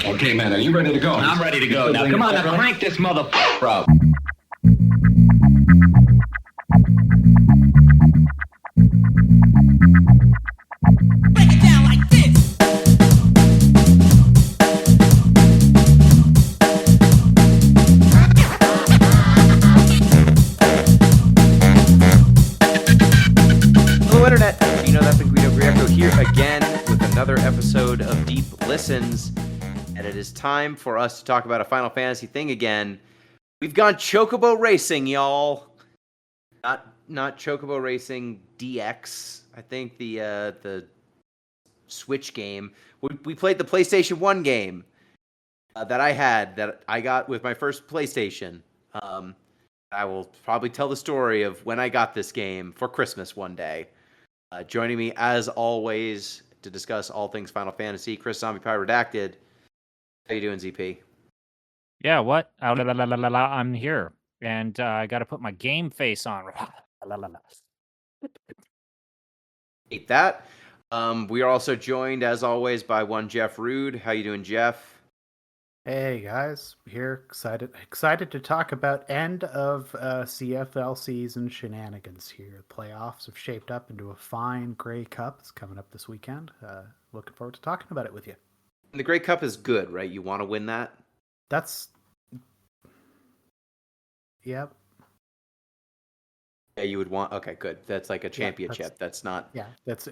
Okay, man, are you ready to go? I'm ready to go. Now, come on, now crank this motherfucker up. Break it down like this. Hello, Internet. Gino, that's been Guido Greco here again with another episode of Deep Listens. And it is time for us to talk about a Final Fantasy thing again. We've gone Chocobo Racing, y'all. Not Chocobo Racing DX. I think the Switch game. We played the PlayStation 1 game that I got with my first PlayStation. I will probably tell the story of when I got this game for Christmas one day. Joining me, as always, to discuss all things Final Fantasy, Chris ZombiePie Redacted. How you doing, ZP? Yeah, what? I'm here. And I got to put my game face on. Hate that. We are also joined, as always, by one Jeff Rude. How you doing, Jeff? Hey guys, here excited to talk about end of CFL season shenanigans here. Playoffs have shaped up into a fine Grey Cup. It's coming up this weekend. Looking forward to talking about it with you. And the Grey Cup is good, right? You want to win that? Yep. Yeah, you would want. Okay, good. That's like a championship. Yeah, that's not. Yeah, there's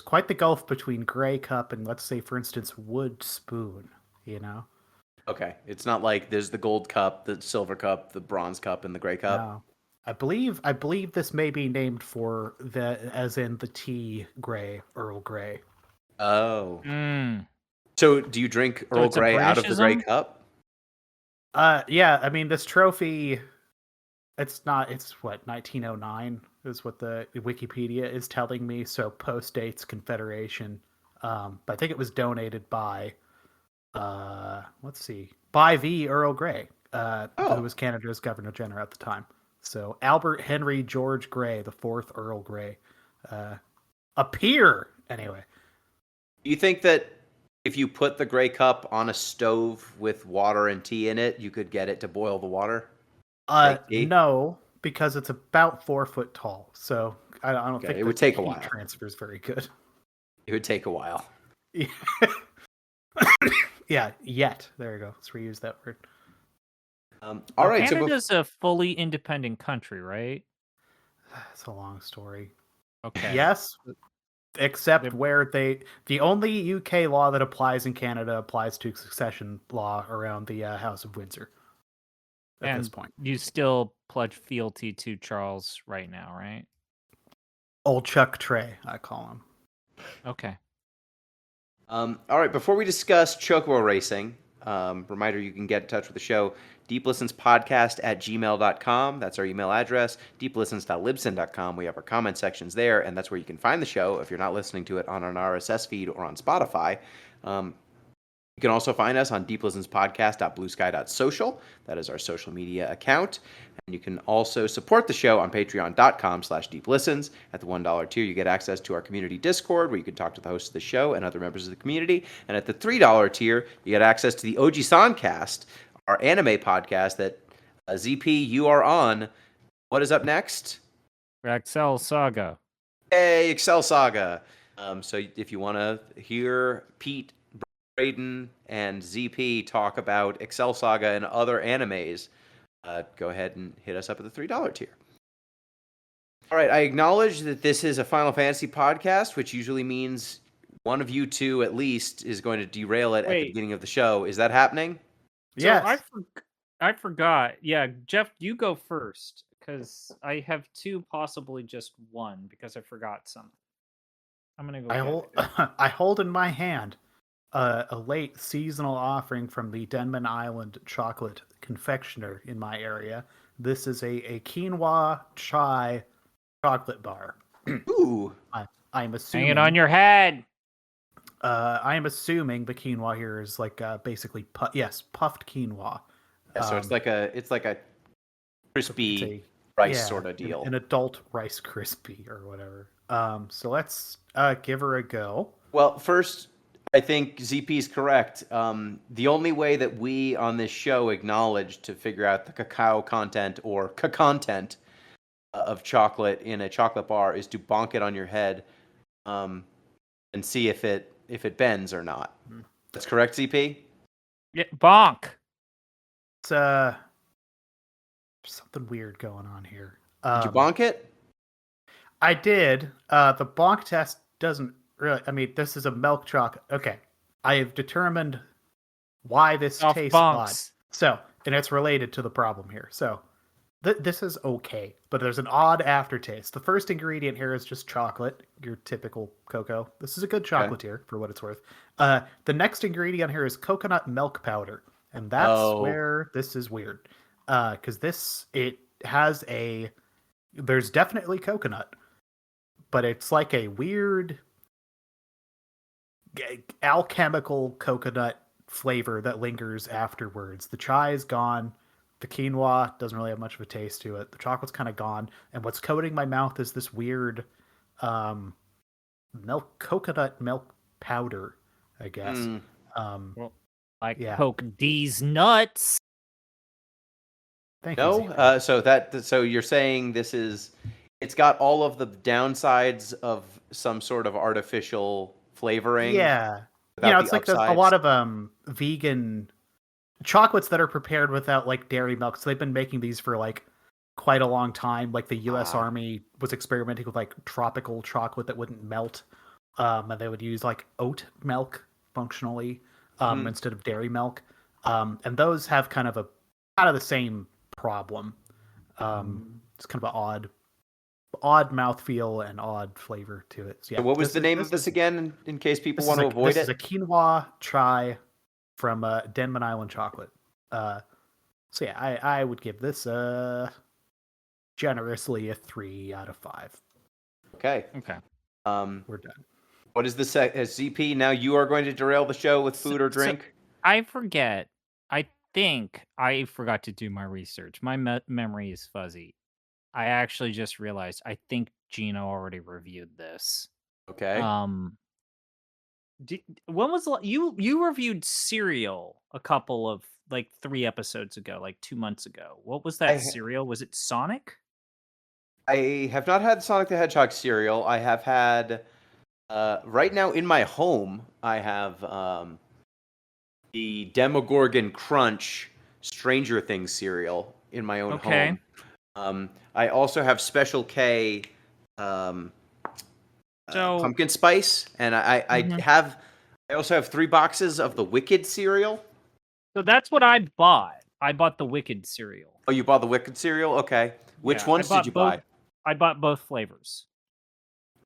quite the gulf between Grey Cup and, let's say, for instance, Wood Spoon. You know. Okay, it's not like there's the Gold Cup, the Silver Cup, the Bronze Cup, and the Grey Cup. No. I believe this may be named for as in the tea Grey, Earl Grey. Oh. So do you drink Earl Grey out of the Grey Cup? Yeah, I mean, this trophy, it's what, 1909 is what the Wikipedia is telling me, so post-dates Confederation. But I think it was donated by, by the Earl Grey, who was Canada's Governor-General at the time. So Albert Henry George Grey, the fourth Earl Grey, a peer, anyway. Do you think that if you put the Grey Cup on a stove with water and tea in it, you could get it to boil the water? No, because it's about 4 foot tall. So I don't think it would take a while. Transfer is very good. It would take a while. Yeah, yet. There you go. Let's reuse that word. All right. Canada's a fully independent country, right? It's a long story. Okay. Yes, except where the only UK law that applies in Canada applies to succession law around the House of Windsor. At this point, you still pledge fealty to Charles right now, right? Old Chuck Trey, I call him. Okay. All right. Before we discuss Chocobo Racing, reminder you can get in touch with the show. deeplistenspodcast@gmail.com. That's our email address. deeplistens.libsyn.com. We have our comment sections there, and that's where you can find the show if you're not listening to it on an RSS feed or on Spotify. You can also find us on deeplistenspodcast.bluesky.social. That is our social media account. And you can also support the show on patreon.com/deeplistens. At the $1 tier, you get access to our community Discord, where you can talk to the host of the show and other members of the community. And at the $3 tier, you get access to the Oji-Sancast, our anime podcast that, ZP, you are on. What is up next? Excel Saga. Hey, Excel Saga. So if you want to hear Pete, Braden, and ZP talk about Excel Saga and other animes, go ahead and hit us up at the $3 tier. All right, I acknowledge that this is a Final Fantasy podcast, which usually means one of you two at least is going to derail it at the beginning of the show. Is that happening? Yes. So I forgot. Yeah, Jeff, you go first, because I have two, possibly just one, because I forgot something. I'm going to go. I hold in my hand a late seasonal offering from the Denman Island chocolate confectioner in my area. This is a quinoa chai chocolate bar. Ooh. I'm assuming. Hang it on your head. I am assuming the quinoa here is like basically puffed quinoa. Yeah, so it's like a crispy rice sort of deal. An adult Rice Krispie or whatever. So let's give her a go. Well, first, I think ZP is correct. The only way that we on this show acknowledge to figure out the cacao content or content of chocolate in a chocolate bar is to bonk it on your head, and see if it bends or not. That's correct, ZP? Yeah, bonk. It's something weird going on here. Did you bonk it? I did. The bonk test doesn't really. I mean, this is a milk chocolate. Okay, I have determined why this Soft tastes odd. bonks. So, and it's related to the problem here. So, this is okay, but there's an odd aftertaste. The first ingredient here is just chocolate, your typical cocoa. This is a good chocolatier for what it's worth. The next ingredient here is coconut milk powder, and that's where this is weird. Because it has there's definitely coconut, but it's like a weird alchemical coconut flavor that lingers afterwards. The chai is gone. The quinoa doesn't really have much of a taste to it. The chocolate's kind of gone. And what's coating my mouth is this weird coconut milk powder, I guess. Poke these nuts. Thank you, No? So you're saying it's got all of the downsides of some sort of artificial flavoring? Yeah. Without It's the like there's a upsides? lot of vegan chocolates that are prepared without like dairy milk. So they've been making these for like quite a long time. Like the US Army was experimenting with like tropical chocolate that wouldn't melt. And they would use like oat milk functionally instead of dairy milk. And those have kind of the same problem. It's kind of an odd mouthfeel and odd flavor to it. So, yeah, So what was the name of this again, in case people want to avoid it? This is a quinoa chai from Denman Island Chocolate. So yeah, I would give this generously a 3 out of 5. Okay. We're done. What is the ZP? Now you are going to derail the show with food or drink? I forget. I think I forgot to do my research. My memory is fuzzy. I actually just realized I think Gino already reviewed this. Okay. When was you reviewed Cereal a couple of like 3 episodes ago, like 2 months ago? What was that cereal? Was it Sonic? I have not had Sonic the Hedgehog cereal. I have had right now in my home. I have the Demogorgon Crunch Stranger Things cereal in my own home. I also have Special K pumpkin spice, and I also have 3 boxes of the Wicked cereal. So that's what I bought. I bought the Wicked cereal. Oh, you bought the Wicked cereal? Okay. Which ones did you buy? I bought both flavors.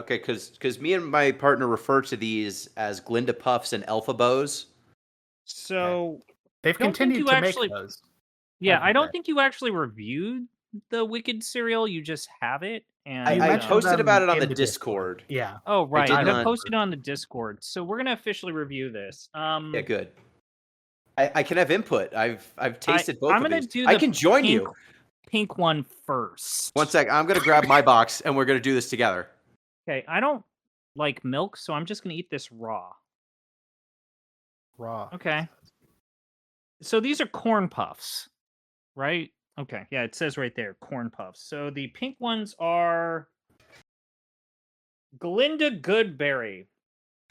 Okay, because me and my partner refer to these as Glinda Puffs and Alpha Bows. So they've continued to make those. Yeah, I don't think you actually reviewed the Wicked cereal. You just have it. And I posted about it on the Discord. Yeah. Oh, right. I I posted on the Discord. So we're gonna officially review this. Yeah, good. I can have input. I've tasted both of these. I can join you. Pink one first. One sec. I'm gonna grab my box and we're gonna do this together. Okay. I don't like milk, so I'm just gonna eat this raw. Raw. Okay. So these are corn puffs, right? Okay. Yeah, it says right there, corn puffs. So the pink ones are Glinda Goodberry.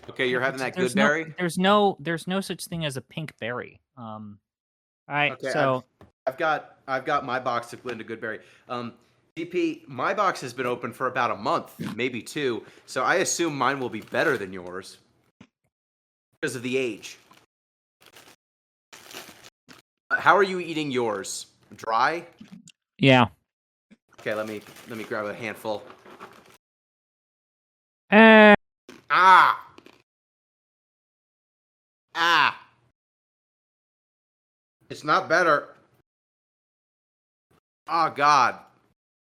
Okay, you're having that good berry? There's no such thing as a pink berry. All right. Okay, so I've got my box of Glinda Goodberry. DP, my box has been open for about a month, maybe 2. So I assume mine will be better than yours because of the age. How are you eating yours? Dry? yeah. Okay, let me grab a handful. Ah! It's not better. Oh God.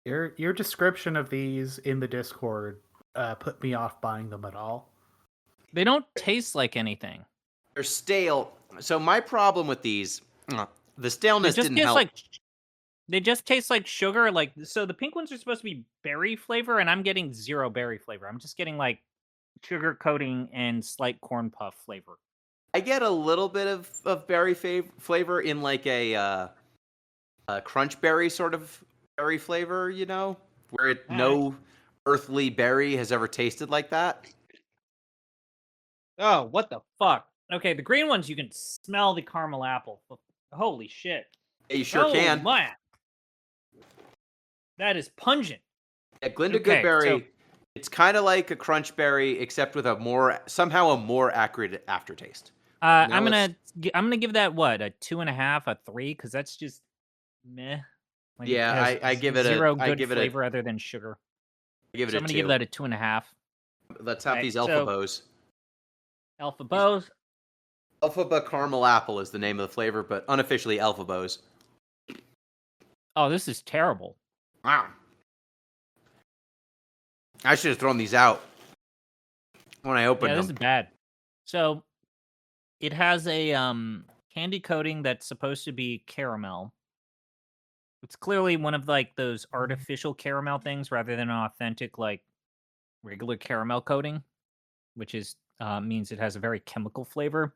Your description of these in the Discord put me off buying them at all. They don't taste like anything. They're stale. So my problem with these, the staleness didn't help. They just taste like sugar. So the pink ones are supposed to be berry flavor, and I'm getting 0 berry flavor. I'm just getting like sugar coating and slight corn puff flavor. I get a little bit of berry flavor in like a crunch berry sort of berry flavor, you know, where no earthly berry has ever tasted like that. Oh, what the fuck? Okay, the green ones you can smell the caramel apple. Holy shit! Yeah, you sure can. Man. That is pungent. Yeah, Glinda Okay, Goodberry. so- It's kind of like a crunch berry, except with somehow a more accurate aftertaste. I'm gonna give that what, a 2.5, a 3, because that's just meh. Like, Yeah, it has I give it zero I good give it flavor other than sugar. I give it So a I'm gonna 2. give that a 2.5. Let's have Right, these so- Elphibos. Elphibos. Elphaba caramel apple is the name of the flavor, but unofficially Elphibos. Oh, this is terrible. Wow. I should have thrown these out when I opened Yeah, this them. is bad. So it has a candy coating that's supposed to be caramel. It's clearly one of like those artificial caramel things rather than an authentic like regular caramel coating, which is means it has a very chemical flavor.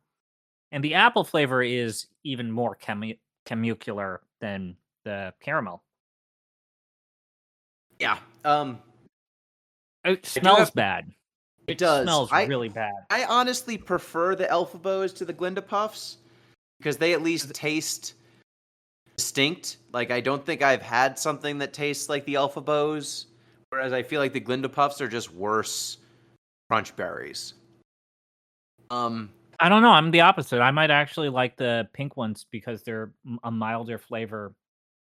And the apple flavor is even more chemicular than the caramel. Yeah. It smells have- bad. It does. Smells really bad. I honestly prefer the Elphibos to the Glinda Puffs because they at least taste distinct. Like, I don't think I've had something that tastes like the Elphibos, whereas I feel like the Glinda Puffs are just worse crunch berries. I don't know. I'm the opposite. I might actually like the pink ones because they're a milder flavor.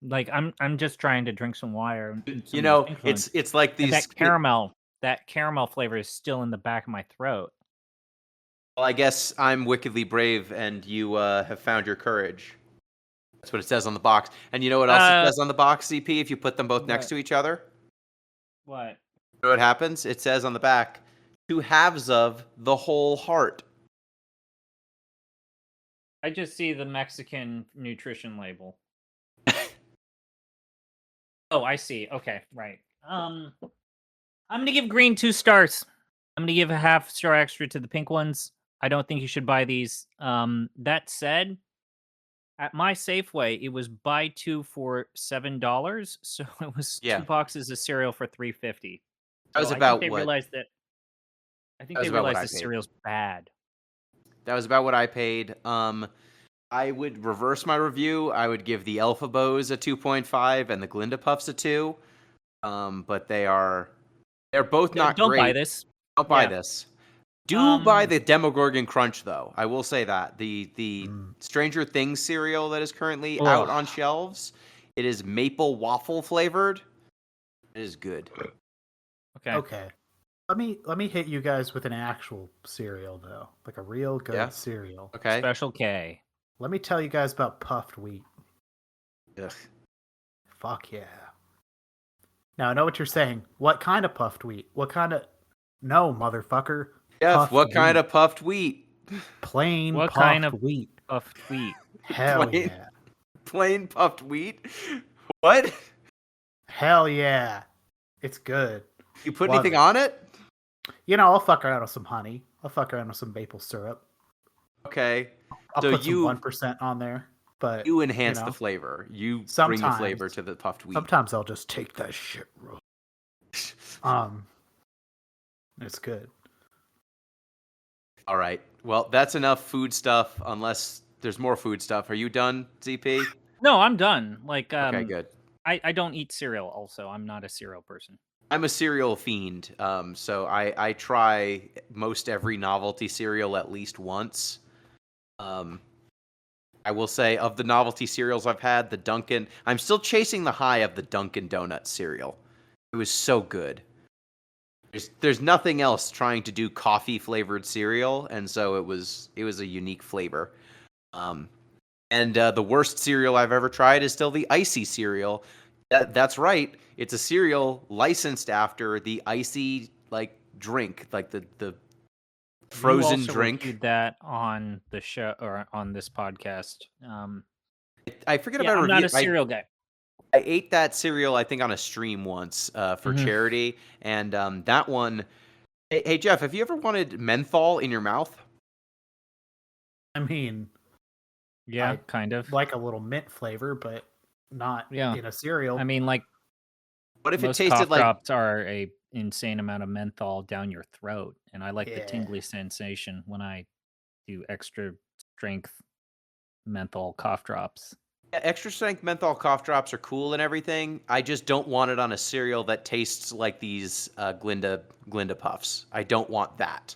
Like I'm just trying to drink some water. And eat some You of know, these pink ones. it's like And these. that caramel flavor is still in the back of my throat. Well, I guess I'm wickedly brave, and you have found your courage. That's what it says on the box. And you know what else it says on the box, CP? If you put them both next What? to each other, What? you know what happens? It says on the back, 2 halves of the whole heart. I just see the Mexican nutrition label. Oh, I see. Okay, right. I'm gonna give green 2 stars. I'm gonna give a half star extra to the pink ones. I don't think you should buy these. That said, at my Safeway, it was buy 2 for $7, so it was Yeah. 2 boxes of cereal for $3.50. That was So about I think they what? realized that. I think That was they about what realized I the paid. cereal's bad. That was about what I paid. I would reverse my review. I would give the Elphibos a 2.5 and the Glinda Puffs a 2. But they're both not Don't great. buy this. Don't buy Yeah. this. Do buy the Demogorgon Crunch though. I will say that the Stranger Things cereal that is currently out on shelves. It is maple waffle flavored. It is good. Okay. Okay. Let me hit you guys with an actual cereal though, like a real good Yeah. cereal. Okay. Special K. Let me tell you guys about puffed wheat. Ugh. Fuck yeah. Now I know what you're saying. What kind of puffed wheat? What kind of? No, motherfucker. Jeff, Puffed what kind wheat. of puffed wheat? Plain What puffed kind of wheat? puffed wheat? Hell Plain- yeah. Plain puffed wheat? What? Hell yeah. It's good. You put Love anything it. on it? You know, I'll fuck around with some honey. I'll fuck around with some maple syrup. Okay. I'll So put you- some 1% on there. But You enhance know, the flavor. You bring the sometimes- flavor to the puffed wheat. sometimes I'll just take that shit raw. It's good. All right. Well, that's enough food stuff. Unless there's more food stuff. Are you done, ZP? No, I'm done. Like, Okay, good. I don't eat cereal. Also, I'm not a cereal person. I'm a cereal fiend, so I try most every novelty cereal at least once. I will say, of the novelty cereals I've had, the Dunkin', I'm still chasing the high of the Dunkin' Donuts cereal. It was so good. There's nothing else trying to do coffee flavored cereal, and so it was a unique flavor. And the worst cereal I've ever tried is still the icy cereal. That's right. It's a cereal licensed after the icy like drink, like the frozen you also drink. reviewed that on the show or on this podcast. I forget Yeah, about I'm review. not a cereal guy. I ate that cereal, I think, on a stream once for Mhm. charity, and that one, Hey, Jeff, have you ever wanted menthol in your mouth? I mean, Yeah, I kind of. like a little mint flavor, but not Yeah. in a cereal. I mean, like What if it most tasted cough like? drops are a insane amount of menthol down your throat, and I like the Yeah. tingly sensation when I do extra strength menthol cough drops. Yeah, extra strength menthol cough drops are cool and everything. I just don't want it on a cereal that tastes like these Glinda Puffs. I don't want that.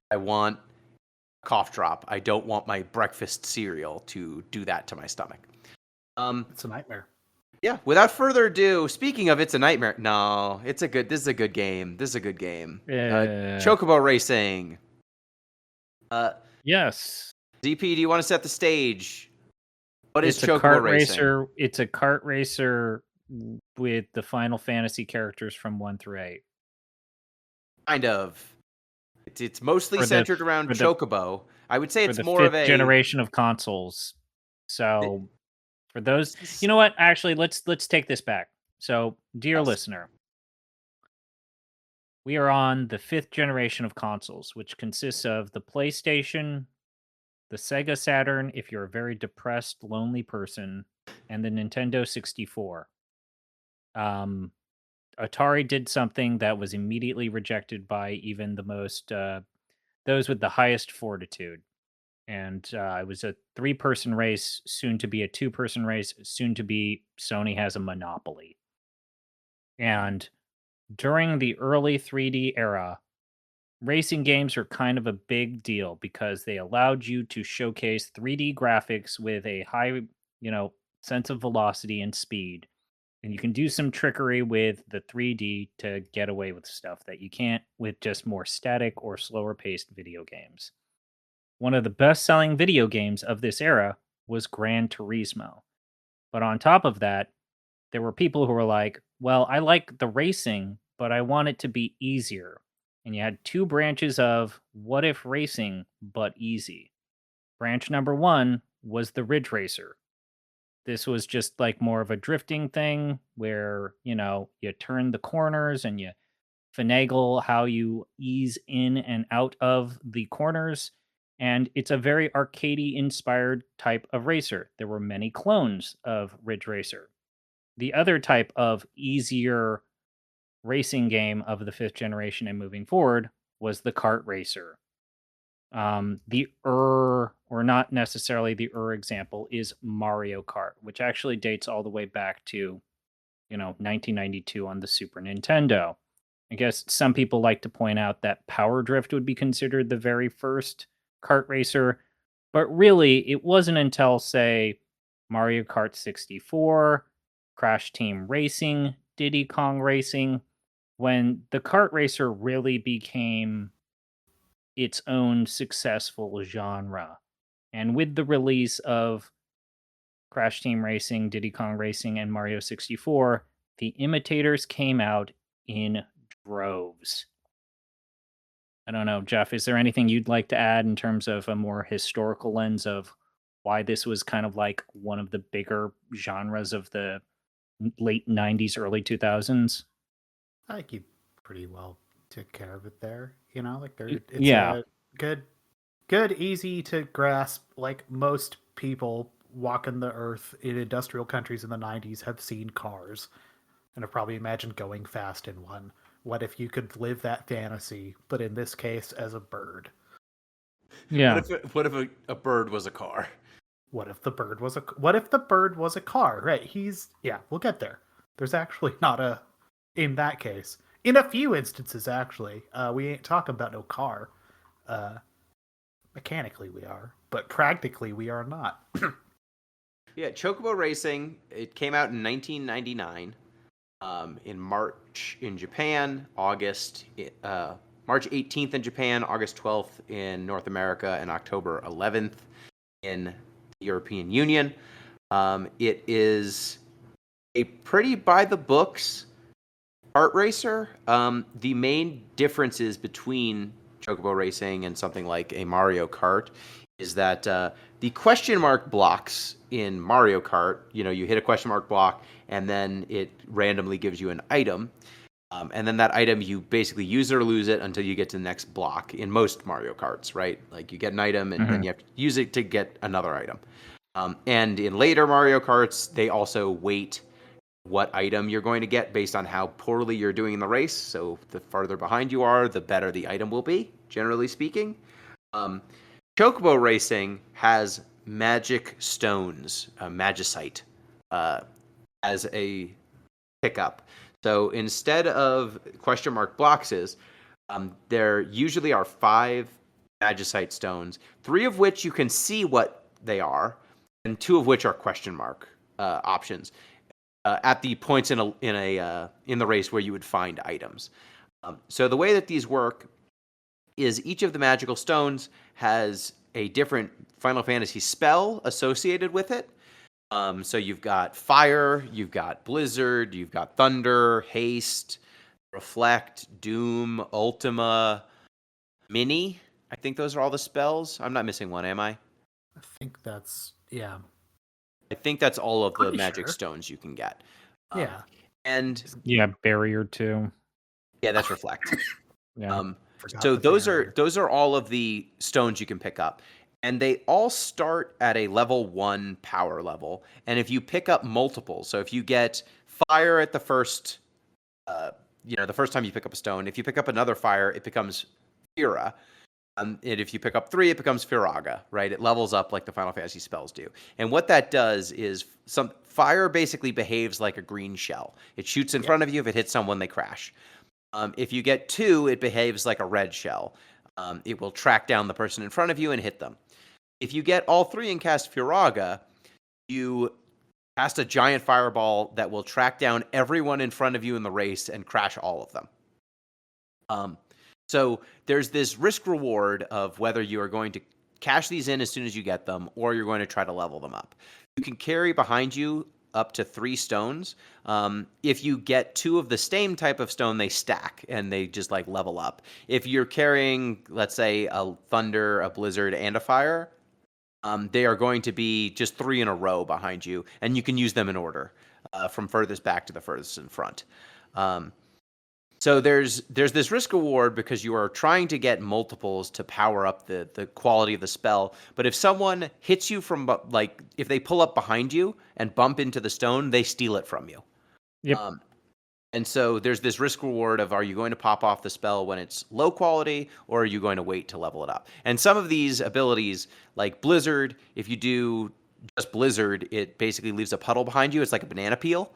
I want cough drop. I don't want my breakfast cereal to do that to my stomach. It's a nightmare. Yeah. Without further ado, speaking of, it's a nightmare. No, it's a good. This is a good game. This is a good game. Yeah. Chocobo Racing. Yes. ZP, do you want to set the stage? What is It's a Chocobo kart Racing? racer. It's a kart racer with the Final Fantasy characters from 1 through 8. Kind of. It's mostly For the- centered around for the- Chocobo. I would say For it's the more fifth of a generation of consoles. So for those, you know what? Actually, let's take this back. So, dear Yes. listener, we are on the 5th generation of consoles, which consists of the PlayStation, the Sega Saturn, if you're a very depressed, lonely person, and the Nintendo 64. Atari did something that was immediately rejected by even the most those with the highest fortitude. And it was a 3-person race, soon to be a 2-person race, soon to be Sony has a monopoly. And during the early 3D era, racing games were kind of a big deal because they allowed you to showcase 3D graphics with a high, sense of velocity and speed. And you can do some trickery with the 3D to get away with stuff that you can't with just more static or slower paced video games. One of the best selling video games of this era was Gran Turismo. But on top of that, there were people who were like, well, I like the racing, but I want it to be easier. And you had 2 branches of what if racing, but easy. Branch number 1 was the Ridge Racer. This was just like more of a drifting thing where, you turn the corners and you finagle how you ease in and out of the corners. And it's a very arcadey inspired type of racer. There were many clones of Ridge Racer. The other type of easier racing game of the 5th generation and moving forward was the kart racer. Or not necessarily the example, is Mario Kart, which actually dates all the way back to, 1992 on the Super Nintendo. I guess some people like to point out that Power Drift would be considered the very first kart racer, but really it wasn't until, say, Mario Kart 64, Crash Team Racing, Diddy Kong Racing, when the kart racer really became its own successful genre. And with the release of Crash Team Racing, Diddy Kong Racing, and Mario 64, the imitators came out in droves. I don't know, Jeff, is there anything you'd like to add in terms of a more historical lens of why this was kind of like one of the bigger genres of the late 90s, early 2000s? I think you pretty well took care of it there. It's Yeah. a good, easy to grasp. Like most people walking the earth in industrial countries in the 90s have seen cars and have probably imagined going fast in one. What if you could live that fantasy, but in this case as a bird? Yeah. What if a bird was a car? What if the bird was a car? Right. We'll get there. There's actually not in that case. In a few instances, actually, we ain't talking about no car. Mechanically, we are, but practically, we are not. Yeah, Chocobo Racing. It came out in 1999. In March in Japan, March 18th in Japan, August 12th in North America, and October 11th in the European Union. It is a pretty by the books kart racer. The main differences between Chocobo Racing and something like a Mario Kart is that the question mark blocks in Mario Kart, you hit a question mark block and then it randomly gives you an item. And then that item, you basically use it or lose it until you get to the next block in most Mario Karts, right? Like you get an item and then you have to use it to get another item. And in later Mario Karts, they also weight what item you're going to get based on how poorly you're doing in the race. So the farther behind you are, the better the item will be, generally speaking. Chocobo Racing has magic stones, magicite, as a pickup. So instead of question mark boxes, there usually are 5 magicite stones, 3 of which you can see what they are, and 2 of which are question mark options at the points in the race where you would find items. So the way that these work is each of the magical stones has a different Final Fantasy spell associated with it. So you've got fire, you've got blizzard, you've got thunder, haste, reflect, doom, ultima, mini. I think those are all the spells. I'm not missing one, am I? I think that's yeah. I think that's all of the Pretty magic sure. stones you can get. Yeah. And Yeah, barrier too. yeah, that's reflect. Yeah. Forgot So the those barrier. are all of the stones you can pick up. And they all start at a level 1 power level. And if you pick up multiples, so if you get fire at the first, the first time you pick up a stone, if you pick up another fire, it becomes Fira. And if you pick up 3, it becomes Firaga, right? It levels up like the Final Fantasy spells do. And what that does is some fire basically behaves like a green shell. It shoots in front of you. If it hits someone, they crash. If you get 2, it behaves like a red shell. It will track down the person in front of you and hit them. If you get all 3 and cast Firaga, you cast a giant fireball that will track down everyone in front of you in the race and crash all of them. So there's this risk reward of whether you are going to cash these in as soon as you get them or you're going to try to level them up. You can carry behind you up to 3 stones. If you get 2 of the same type of stone, they stack and they just like level up. If you're carrying, let's say, a thunder, a blizzard, and a fire, they are going to be just 3 in a row behind you, and you can use them in order from furthest back to the furthest in front. So there's this risk reward because you are trying to get multiples to power up the quality of the spell. But if someone hits you from if they pull up behind you and bump into the stone, they steal it from you. Yep. And so there's this risk reward of, are you going to pop off the spell when it's low quality, or are you going to wait to level it up? And some of these abilities, like Blizzard, if you do just Blizzard, it basically leaves a puddle behind you. It's like a banana peel.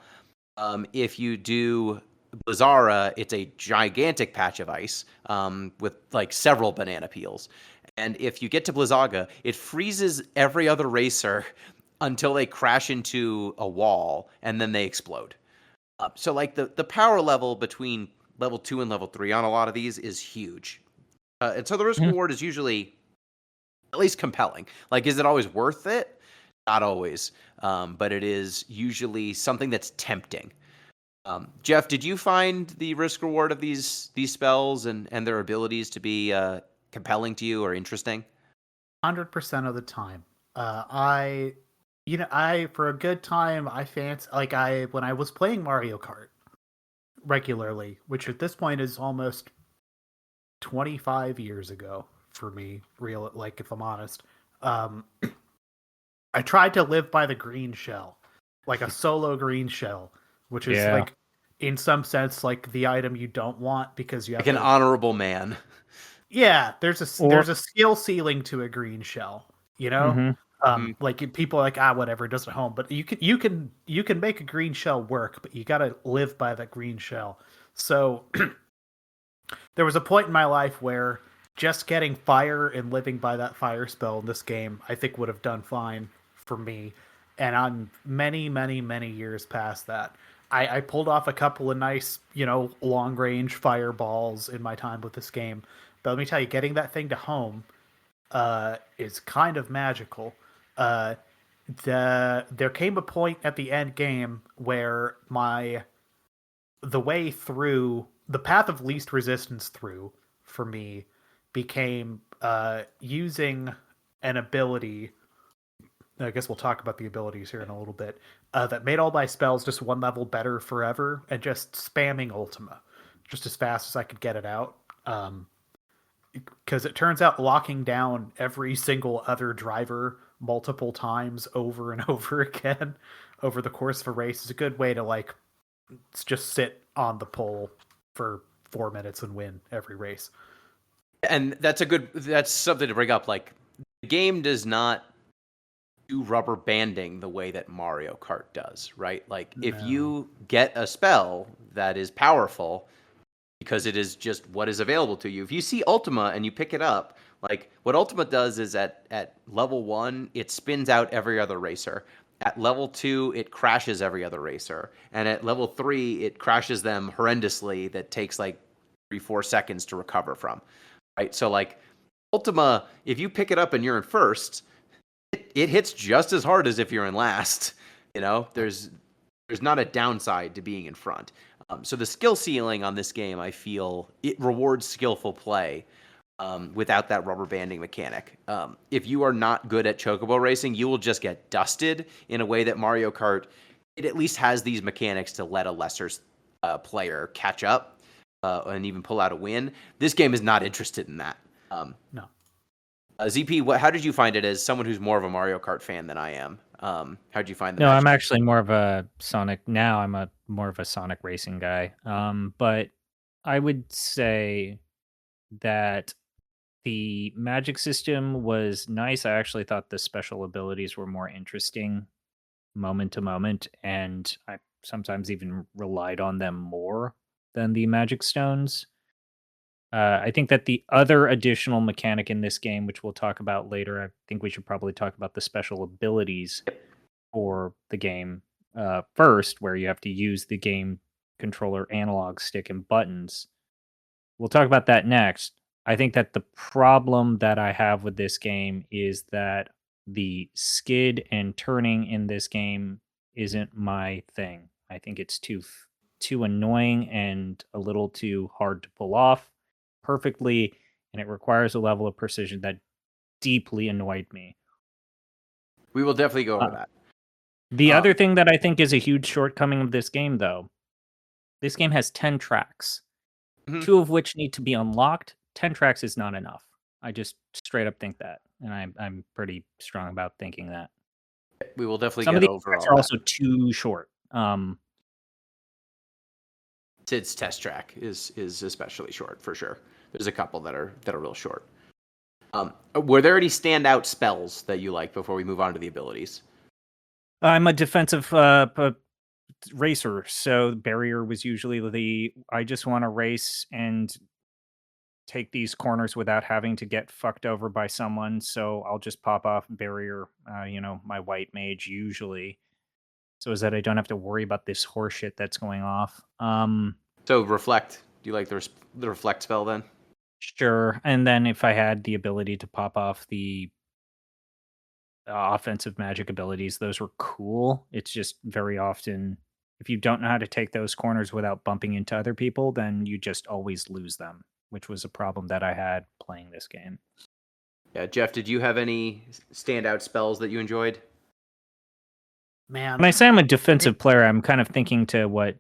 If you do Blizzara, it's a gigantic patch of ice with like several banana peels. And if you get to Blizzaga, it freezes every other racer until they crash into a wall, and then they explode. So like the power level between level 2 and level 3 on a lot of these is huge. And so the risk reward is usually at least compelling. Like, is it always worth it? Not always. But it is usually something that's tempting. Jeff, did you find the risk reward of these spells and their abilities to be compelling to you or interesting? 100% of the time. I for a good time, when I was playing Mario Kart regularly, which at this point is almost 25 years ago for me, if I'm honest. I tried to live by the green shell, like a solo green shell, which is like, in some sense, like the item you don't want because you have like an honorable man. Yeah, there's a skill ceiling to a green shell, like people are like, whatever, it does at home, but you can make a green shell work, but you got to live by that green shell. So there was a point in my life where just getting fire and living by that fire spell in this game, I think would have done fine for me. And I'm many, many, many years past that. I pulled off a couple of nice, long range fireballs in my time with this game. But let me tell you, getting that thing to home is kind of magical. There came a point at the end game where the way through, the path of least resistance through for me became using an ability. I guess we'll talk about the abilities here in a little bit. That made all my spells just 1 level better forever, and just spamming Ultima. just as fast as I could get it out. Because it turns out locking down every single other driver multiple times over and over again over the course of a race is a good way to like just sit on the pole for 4 minutes and win every race. And that's something to bring up. Like, the game does not do rubber banding the way that Mario Kart does, right? Like, if No. you get a spell that is powerful because it is just what is available to you, if you see Ultima and you pick it up, like, what Ultima does is at level 1, it spins out every other racer. At level 2, it crashes every other racer. And at level 3, it crashes them horrendously that takes like 3-4 seconds to recover from. Right? So like Ultima, if you pick it up and you're in first, it hits just as hard as if you're in last. You know, there's not a downside to being in front. So the skill ceiling on this game, I feel, it rewards skillful play without that rubber banding mechanic. If you are not good at Chocobo Racing, you will just get dusted in a way that Mario Kart, it at least has these mechanics to let a lesser player catch up and even pull out a win. This game is not interested in that. No. ZP, how did you find it as someone who's more of a Mario Kart fan than I am? How did you find the No, match? I'm actually more of a Sonic now. I'm more of a Sonic racing guy. But I would say that the magic system was nice. I actually thought the special abilities were more interesting moment to moment, and I sometimes even relied on them more than the magic stones. I think that the other additional mechanic in this game, which we'll talk about later, I think we should probably talk about the special abilities for the game first, where you have to use the game controller analog stick and buttons. We'll talk about that next. I think that the problem that I have with this game is that the skid and turning in this game isn't my thing. I think it's too annoying and a little too hard to pull off perfectly, and it requires a level of precision that deeply annoyed me. We will definitely go over that. The other thing that I think is a huge shortcoming of this game, though, this game has 10 tracks, Mhm. 2 of which need to be unlocked. 10 tracks is not enough. I just straight up think that, and I'm pretty strong about thinking that. We will definitely Some of get these over tracks all are that. also too short. Sid's test track is especially short for sure. There's a couple that are real short. Were there any standout spells that you like before we move on to the abilities? I'm a defensive racer, so barrier was usually I just want to race and take these corners without having to get fucked over by someone, so I'll just pop off barrier, my white mage usually, so is that I don't have to worry about this horseshit that's going off. So reflect. Do you like the reflect spell then? Sure, and then if I had the ability to pop off the offensive magic abilities, those were cool. It's just very often, if you don't know how to take those corners without bumping into other people, then you just always lose them, which was a problem that I had playing this game. Yeah, Jeff, did you have any standout spells that you enjoyed? Man, When I say I'm a defensive player, I'm kind of thinking to what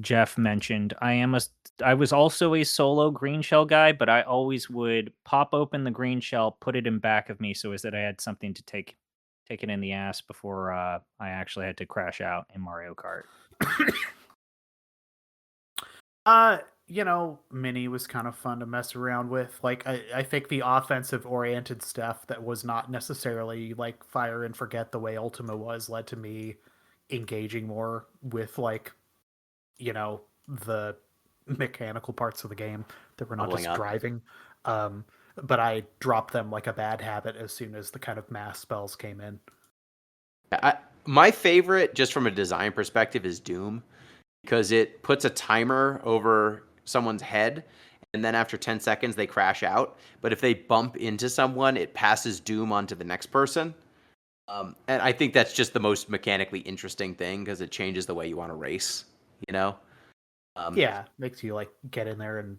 Jeff mentioned. I was also a solo green shell guy, but I always would pop open the green shell, put it in back of me, so as that I had something to take it in the ass before I actually had to crash out in Mario Kart. Mini was kind of fun to mess around with. Like, I think the offensive oriented stuff that was not necessarily like fire and forget the way Ultima was led to me engaging more with like, the mechanical parts of the game that were not Leveling just up. driving. But I dropped them like a bad habit as soon as the kind of mass spells came in. My favorite, just from a design perspective, is Doom, because it puts a timer over someone's head, and then after 10 seconds they crash out. But if they bump into someone, it passes Doom onto the next person. And I think that's just the most mechanically interesting thing, because it changes the way you want to race, Yeah, makes you like get in there and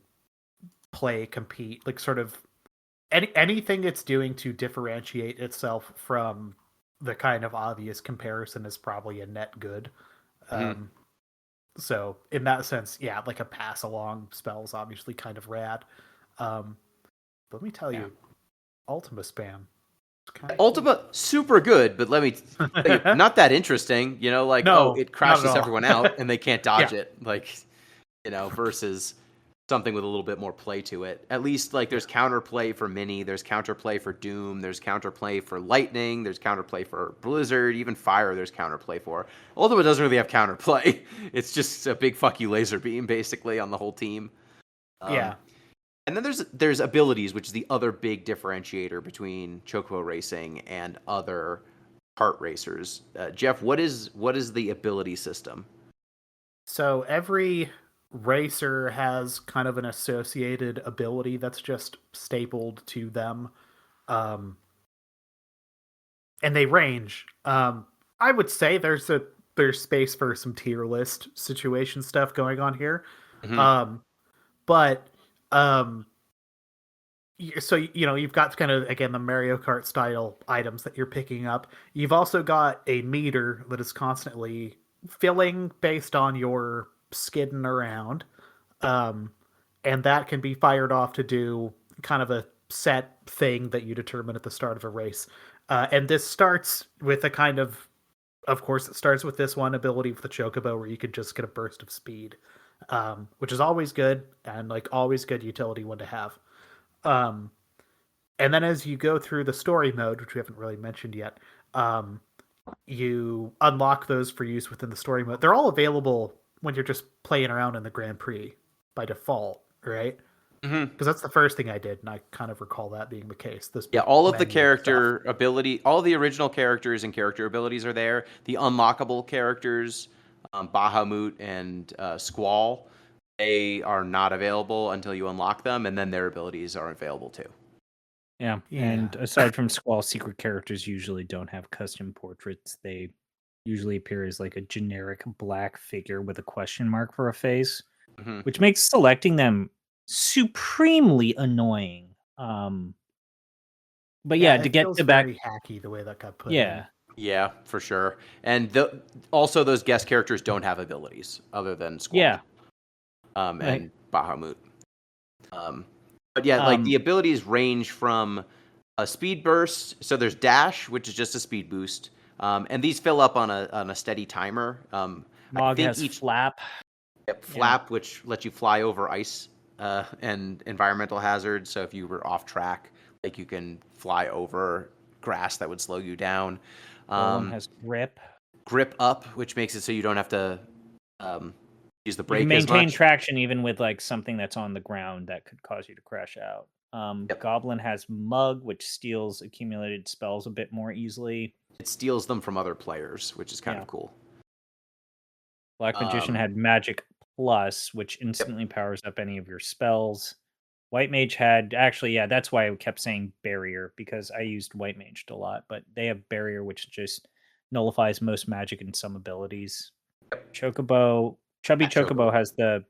play, compete, like sort of anything it's doing to differentiate itself from the kind of obvious comparison is probably a net good. Mhm. So in that sense, yeah, like a pass along spell is obviously kind of rad. But let me tell you, Ultima spam. It's kind of Ultima, super good, but let me tell you, not that interesting. Like, No, it not crashes at all. everyone out and they can't dodge Yeah. it. Like, versus something with a little bit more play to it. At least, like, there's counterplay for Mini, there's counterplay for Doom, there's counterplay for Lightning, there's counterplay for Blizzard, even Fire there's counterplay for. Ultima doesn't really have counterplay. It's just a big fuck you laser beam, basically, on the whole team. Yeah. And then there's abilities, which is the other big differentiator between Chocobo Racing and other kart racers. Jeff, what is the ability system? So every racer has kind of an associated ability that's just stapled to them. And they range. I would say there's space for some tier list situation stuff going on here. Mhm. But so you've got kind of again the Mario Kart style items that you're picking up. You've also got a meter that is constantly filling based on your skidding around, and that can be fired off to do kind of a set thing that you determine at the start of a race. And this starts with a kind of course, it starts with this one ability with the Chocobo where you can just get a burst of speed, which is always good and like always good utility one to have. Um, and then as you go through the story mode, which we haven't really mentioned yet, you unlock those for use within the story mode. They're all available when you're just playing around in the Grand Prix by default, right? Mhm. Because that's the first thing I did, and I kind of recall that being the case. This Yeah, all of the menu character stuff. ability, all the original characters and character abilities are there. The unlockable characters, Bahamut and Squall, they are not available until you unlock them, and then their abilities are available too. Yeah, and Yeah. aside from Squall, secret characters usually don't have custom portraits. They usually appear as like a generic black figure with a question mark for a face, Mhm. which makes selecting them supremely annoying. But Yeah, yeah, to it get feels to back, very hacky the way that got put in. yeah, Yeah, for sure. And also, those guest characters don't have abilities other than Squall yeah, right. and Bahamut. Um, but yeah, like the Um, abilities range from a speed burst. So there's dash, which is just a speed boost, and these fill up on a steady timer. I Mog think has each flap. Yeah, flap, which lets you fly over ice and environmental hazards. So if you were off track, like you can fly over grass that would slow you down. Golem Um, has grip. grip up, which makes it so you don't have to um, use the You can brake as maintain much. traction even with like something that's on the ground that could cause you to crash out. Yep. Goblin has Mug, which steals accumulated spells a bit more easily. It steals them from other players, which is kind Yeah. of cool. Black Magician Um, had Magic Plus, which yep. instantly powers up any of your spells. White Mage had actually, yeah, that's why I kept saying Barrier because I used White Mage a lot, but they have Barrier, which just nullifies most magic and some abilities. Chocobo, Chubby At Chocobo Chocobo. has the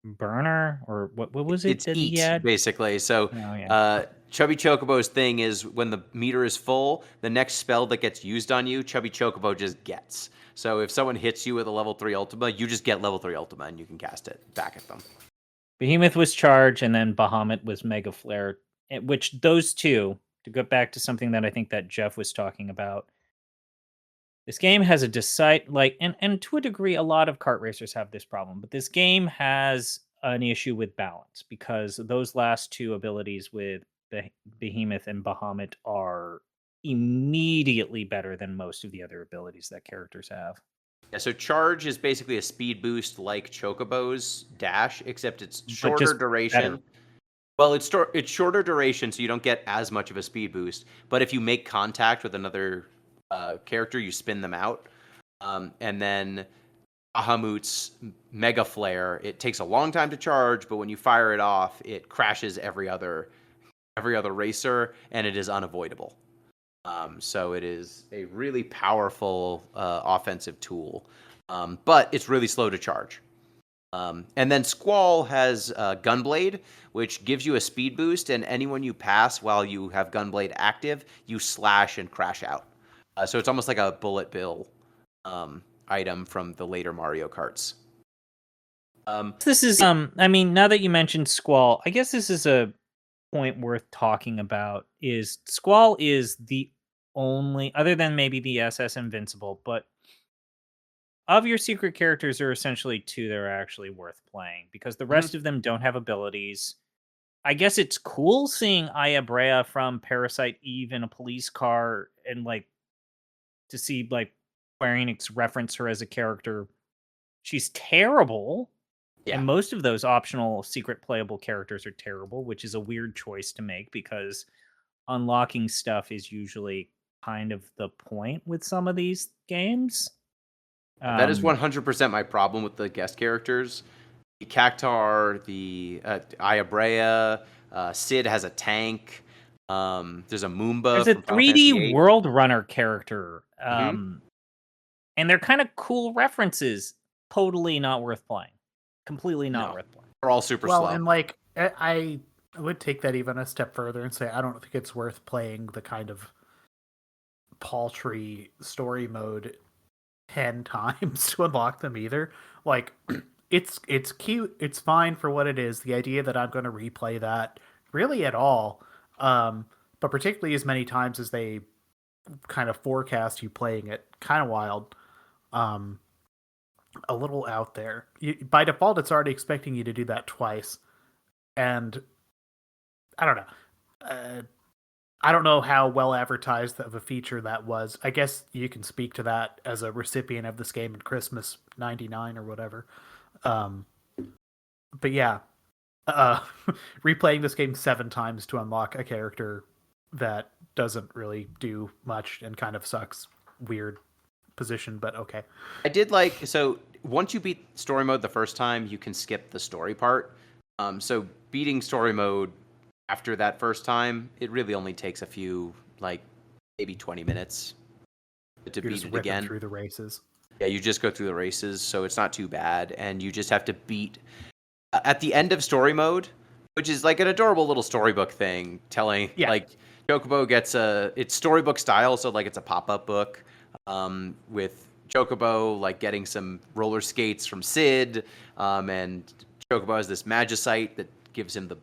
Burner, or what was it It's that he eat, had? basically. So Oh yeah. Chubby Chocobo's thing is when the meter is full, the next spell that gets used on you, Chubby Chocobo just gets. So if someone hits you with a level 3 Ultima, you just get level 3 Ultima and you can cast it back at them. Behemoth was Charge, and then Bahamut was Mega Flare. Which those two, to go back to something that I think that Jeff was talking about, this game has a and to a degree, a lot of kart racers have this problem, but this game has an issue with balance because those last two abilities with Behemoth and Bahamut are immediately better than most of the other abilities that characters have. Yeah, so Charge is basically a speed boost like Chocobo's Dash, except it's But shorter just duration. better. Well, it's shorter duration, so you don't get as much of a speed boost. But if you make contact with another character, you spin them out. And then Bahamut's Mega Flare, it takes a long time to charge, but when you fire it off, it crashes every other racer, and it is unavoidable. So it is a really powerful offensive tool, but it's really slow to charge. And then Squall has Gunblade, which gives you a speed boost, and anyone you pass while you have Gunblade active, you slash and crash out. So it's almost like a bullet bill item from the later Mario Karts. This is I mean, now that you mentioned Squall, I guess this is a point worth talking about. Is Squall is the only, other than maybe the SS Invincible, but of your secret characters, there are essentially two that are actually worth playing because the rest of them don't have abilities. I guess it's cool seeing Aya Brea from Parasite Eve in a police car and like to see like Square Enix reference her as a character. She's terrible. Yeah. And most of those optional secret playable characters are terrible, which is a weird choice to make because unlocking stuff is usually kind of the point with some of these games. That is 100% my problem with the guest characters. The Cactar, the Aya Brea, Sid has a tank. There's a Moomba. There's a from Final Fantasy 3D VIII. World Runner character. Mhm. And they're kind of cool references. Totally not worth playing. Completely not No. worth playing. They're all super Well, slow. and like I would take that even a step further and say I don't think it's worth playing the kind of paltry story mode 10 times to unlock them either. Like it's cute, it's fine for what it is. The idea that I'm going to replay that really at all, but particularly as many times as they kind of forecast you playing it, kind of wild. A little out there. By default, it's already expecting you to do that twice, and I don't know. I don't know how well advertised of a feature that was. I guess you can speak to that as a recipient of this game in Christmas '99 or whatever. But yeah, replaying this game 7 times to unlock a character that doesn't really do much and kind of sucks. Weird position, but okay. I did like, so once you beat story mode the first time, you can skip the story part. So beating story mode after that first time, it really only takes a few, like maybe 20 minutes to You're beat just it ripping again. through the races. Yeah, you just go through the races, so it's not too bad, and you just have to beat at the end of story mode, which is like an adorable little storybook thing, telling like Chocobo gets it's storybook style, so like it's a pop-up book with Chocobo like getting some roller skates from Sid, and Chocobo has this magicite that gives him the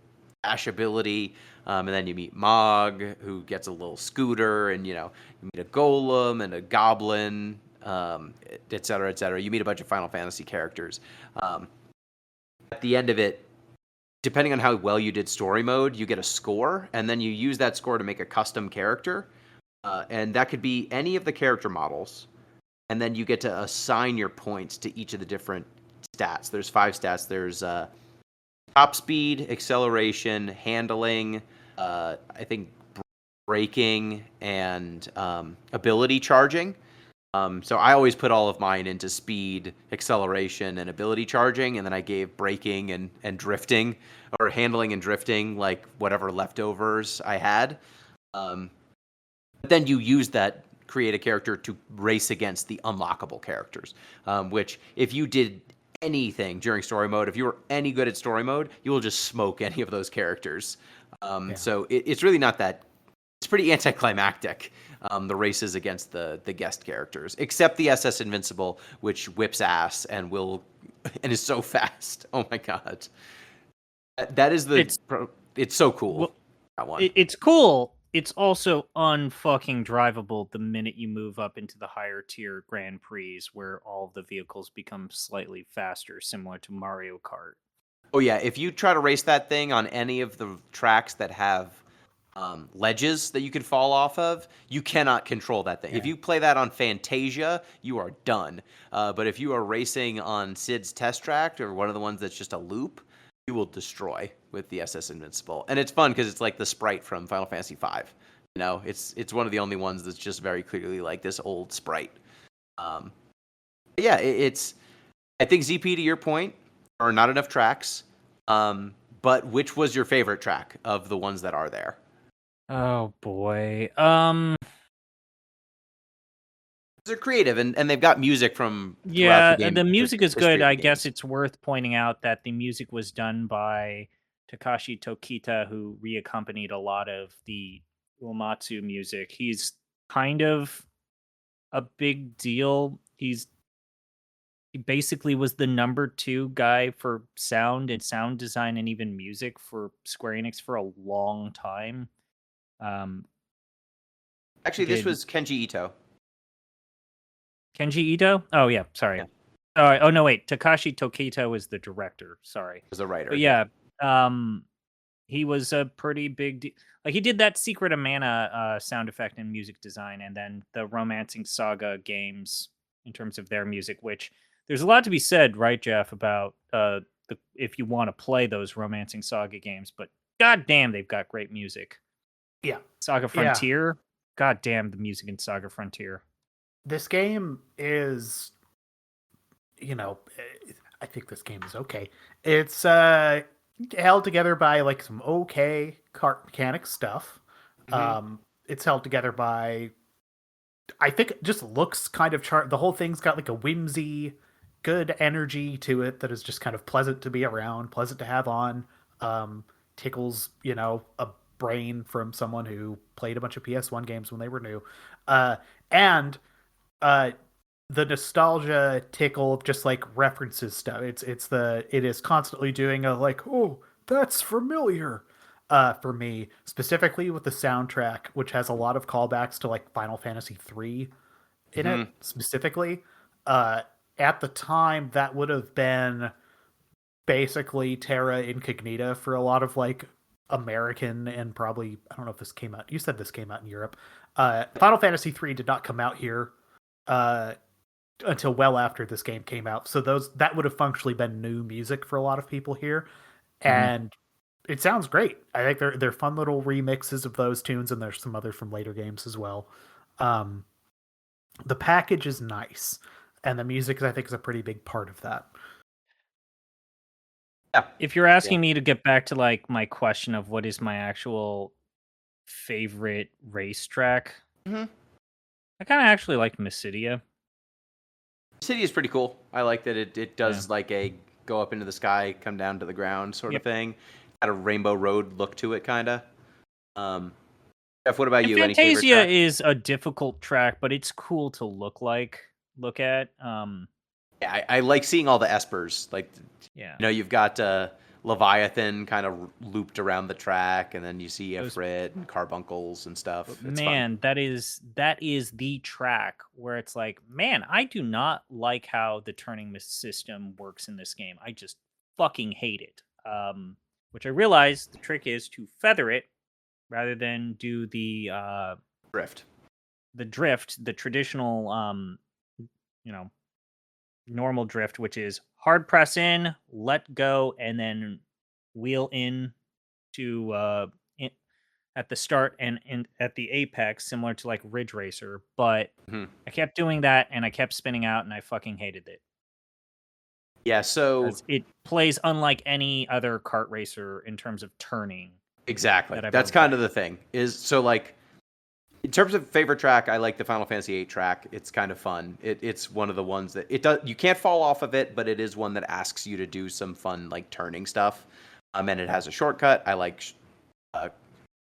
dash ability, and then you meet Mog, who gets a little scooter, and you meet a golem and a goblin, et cetera, et cetera. You meet a bunch of Final Fantasy characters. At the end of it, depending on how well you did story mode, you get a score, and then you use that score to make a custom character, and that could be any of the character models, and then you get to assign your points to each of the different stats. There's 5 stats. There's top speed, acceleration, handling, I think braking, and ability charging. So I always put all of mine into speed, acceleration, and ability charging, and then I gave braking and drifting, or handling and drifting, like whatever leftovers I had. But then you use that, create a character to race against the unlockable characters, which if you did anything during story mode, if you were any good at story mode, you will just smoke any of those characters. So it's really not that, it's pretty anticlimactic, the races against the guest characters, except the SS Invincible, which whips ass and is so fast. Oh my god, that is it's so cool. Well, that one. It's cool. It's also unfucking drivable the minute you move up into the higher tier Grand Prix, where all of the vehicles become slightly faster, similar to Mario Kart. Oh yeah, if you try to race that thing on any of the tracks that have ledges that you can fall off of, you cannot control that thing. If you play that on Fantasia, you are done. But if you are racing on Sid's test track, or one of the ones that's just a loop, you will destroy with the SS Invincible. And it's fun because it's like the sprite from Final Fantasy V. It's one of the only ones that's just very clearly like this old sprite. Yeah, I think ZP, to your point, are not enough tracks. But which was your favorite track of the ones that are there? Oh boy. They're creative, and they've got music from Yeah, the game. the music is history of good. the I guess games. it's worth pointing out that the music was done by Takashi Tokita, who reaccompanied a lot of the Uematsu music. He's kind of a big deal. He's He basically was the number 2 guy for sound and sound design and even music for Square Enix for a long time. Actually, this did- was Kenji Ito. Kenji Ito? Oh yeah, sorry. Yeah. Oh no, wait. Takashi Tokito is the director. Sorry. Was the writer. But yeah, he was a pretty big like he did that Secret of Mana sound effect and music design, and then the Romancing Saga games in terms of their music, which there's a lot to be said, right, Jeff, about if you want to play those Romancing Saga games, but god damn, they've got great music. Yeah. Saga Yeah. Frontier, god damn the music in Saga Frontier. This game is, I think this game is okay. It's held together by like some okay kart mechanic stuff. It's held together by, I think it just looks kind of the whole thing's got like a whimsy, good energy to it that is just kind of pleasant to be around, pleasant to have on. Tickles, a brain from someone who played a bunch of PS1 games when they were new. And the nostalgia tickle of just like references stuff. It is constantly doing a like, oh, that's familiar. For me, specifically with the soundtrack, which has a lot of callbacks to like Final Fantasy III in it specifically. At the time, that would have been basically Terra Incognita for a lot of like American and probably, I don't know if this came out. You said this came out in Europe. Final Fantasy III did not come out here until well after this game came out. So that would have functionally been new music for a lot of people here. And it sounds great. I think they're fun little remixes of those tunes, and there's some others from later games as well. The package is nice, and the music, I think, is a pretty big part of that. Yeah. If you're asking me to get back to like my question of what is my actual favorite racetrack, I kind of actually liked Mysidia. City is pretty cool. I like that it does like a go up into the sky, come down to the ground sort of thing. Got a Rainbow Road look to it, kind of. Jeff, what about And you? Any favorite Fantasia track? is a difficult track, but it's cool to look at. Yeah, I like seeing all the espers. Like, you've got Leviathan kind of looped around the track, and then you see Ifrit and Carbuncles and stuff. It's man, fun. that is the track where it's like, man, I do not like how the turning system works in this game. I just fucking hate it. Which I realize the trick is to feather it rather than do the drift. The drift, the traditional normal drift, which is hard press in, let go, and then wheel in to at the start and at the apex, similar to like Ridge Racer. But I kept doing that, and I kept spinning out, and I fucking hated it. Yeah, so it plays unlike any other kart racer in terms of turning. Exactly. That's kind of the thing. Like, in terms of favorite track, I like the Final Fantasy VIII track. It's kind of fun. It's one of the ones that you can't fall off of it, but it is one that asks you to do some fun like turning stuff. And it has a shortcut. I like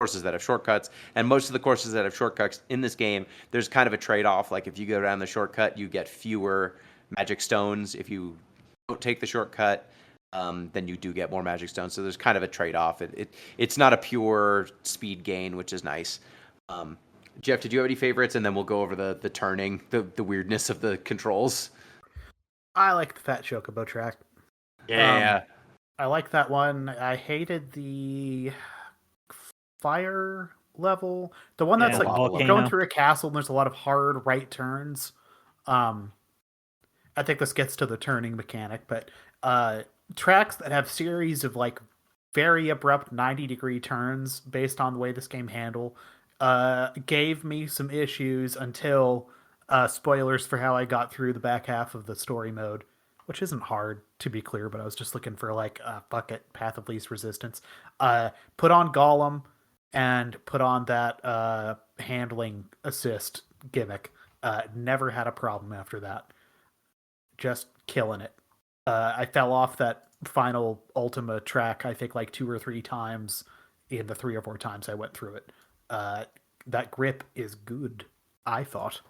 courses that have shortcuts, and most of the courses that have shortcuts in this game, there's kind of a trade-off. Like if you go down the shortcut, you get fewer magic stones. If you don't take the shortcut, then you do get more magic stones. So there's kind of a trade-off. It's not a pure speed gain, which is nice. Jeff, did you have any favorites? And then we'll go over the turning, the weirdness of the controls. I like the Fat Chocobo track. Yeah. I like that one. I hated the fire level. The one that's like going through a castle and there's a lot of hard right turns. I think this gets to the turning mechanic, but tracks that have series of like very abrupt 90-degree turns based on the way this game handle gave me some issues until spoilers for how I got through the back half of the story mode, which isn't hard to be clear, but I was just looking for like fuck it, path of least resistance. Put on Gollum and put on that handling assist gimmick. Never had a problem after that. Just killing it. I fell off that final Ultima track, I think, like 2 or 3 times in the 3 or 4 times I went through it. That grip is good, I thought.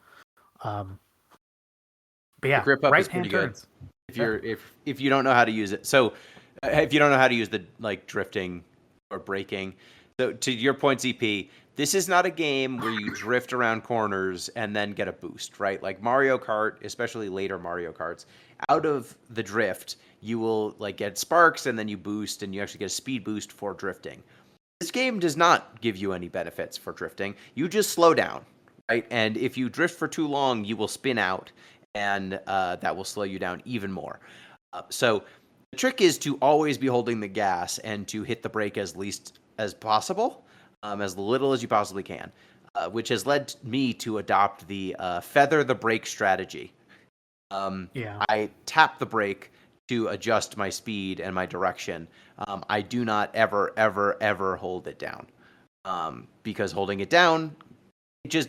But yeah, The grip up right is pretty hand good turns. if you don't know how to use it. So if you don't know how to use the like drifting or braking, so to your point, ZP, this is not a game where you drift around corners and then get a boost, right? Like Mario Kart, especially later Mario Karts, out of the drift, you will like get sparks and then you boost and you actually get a speed boost for drifting. This game does not give you any benefits for drifting. You just slow down, right? And if you drift for too long, you will spin out, and that will slow you down even more. So the trick is to always be holding the gas and to hit the brake as least as possible, as little as you possibly can, which has led me to adopt the feather the brake strategy. Yeah. I tap the brake to adjust my speed and my direction. I do not ever, ever, ever hold it down, because holding it down, there's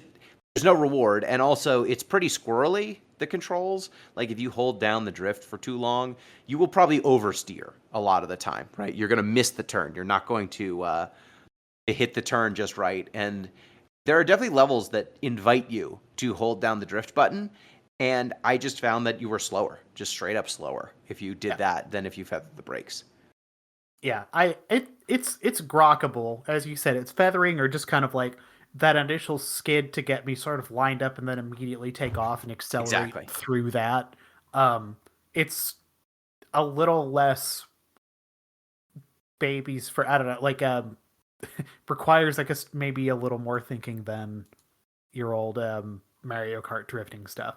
no reward, and also it's pretty squirrely. The controls, like if you hold down the drift for too long, you will probably oversteer a lot of the time, right? You're going to miss the turn. You're not going to hit the turn just right, and there are definitely levels that invite you to hold down the drift button. And I just found that you were slower, just straight up slower, if you did that than if you feathered the brakes. Yeah, it's grokkable, as you said. It's feathering or just kind of like that initial skid to get me sort of lined up and then immediately take off and accelerate Exactly. through that. It's a little less babies for, I don't know, like requires, I guess, maybe a little more thinking than your old Mario Kart drifting stuff.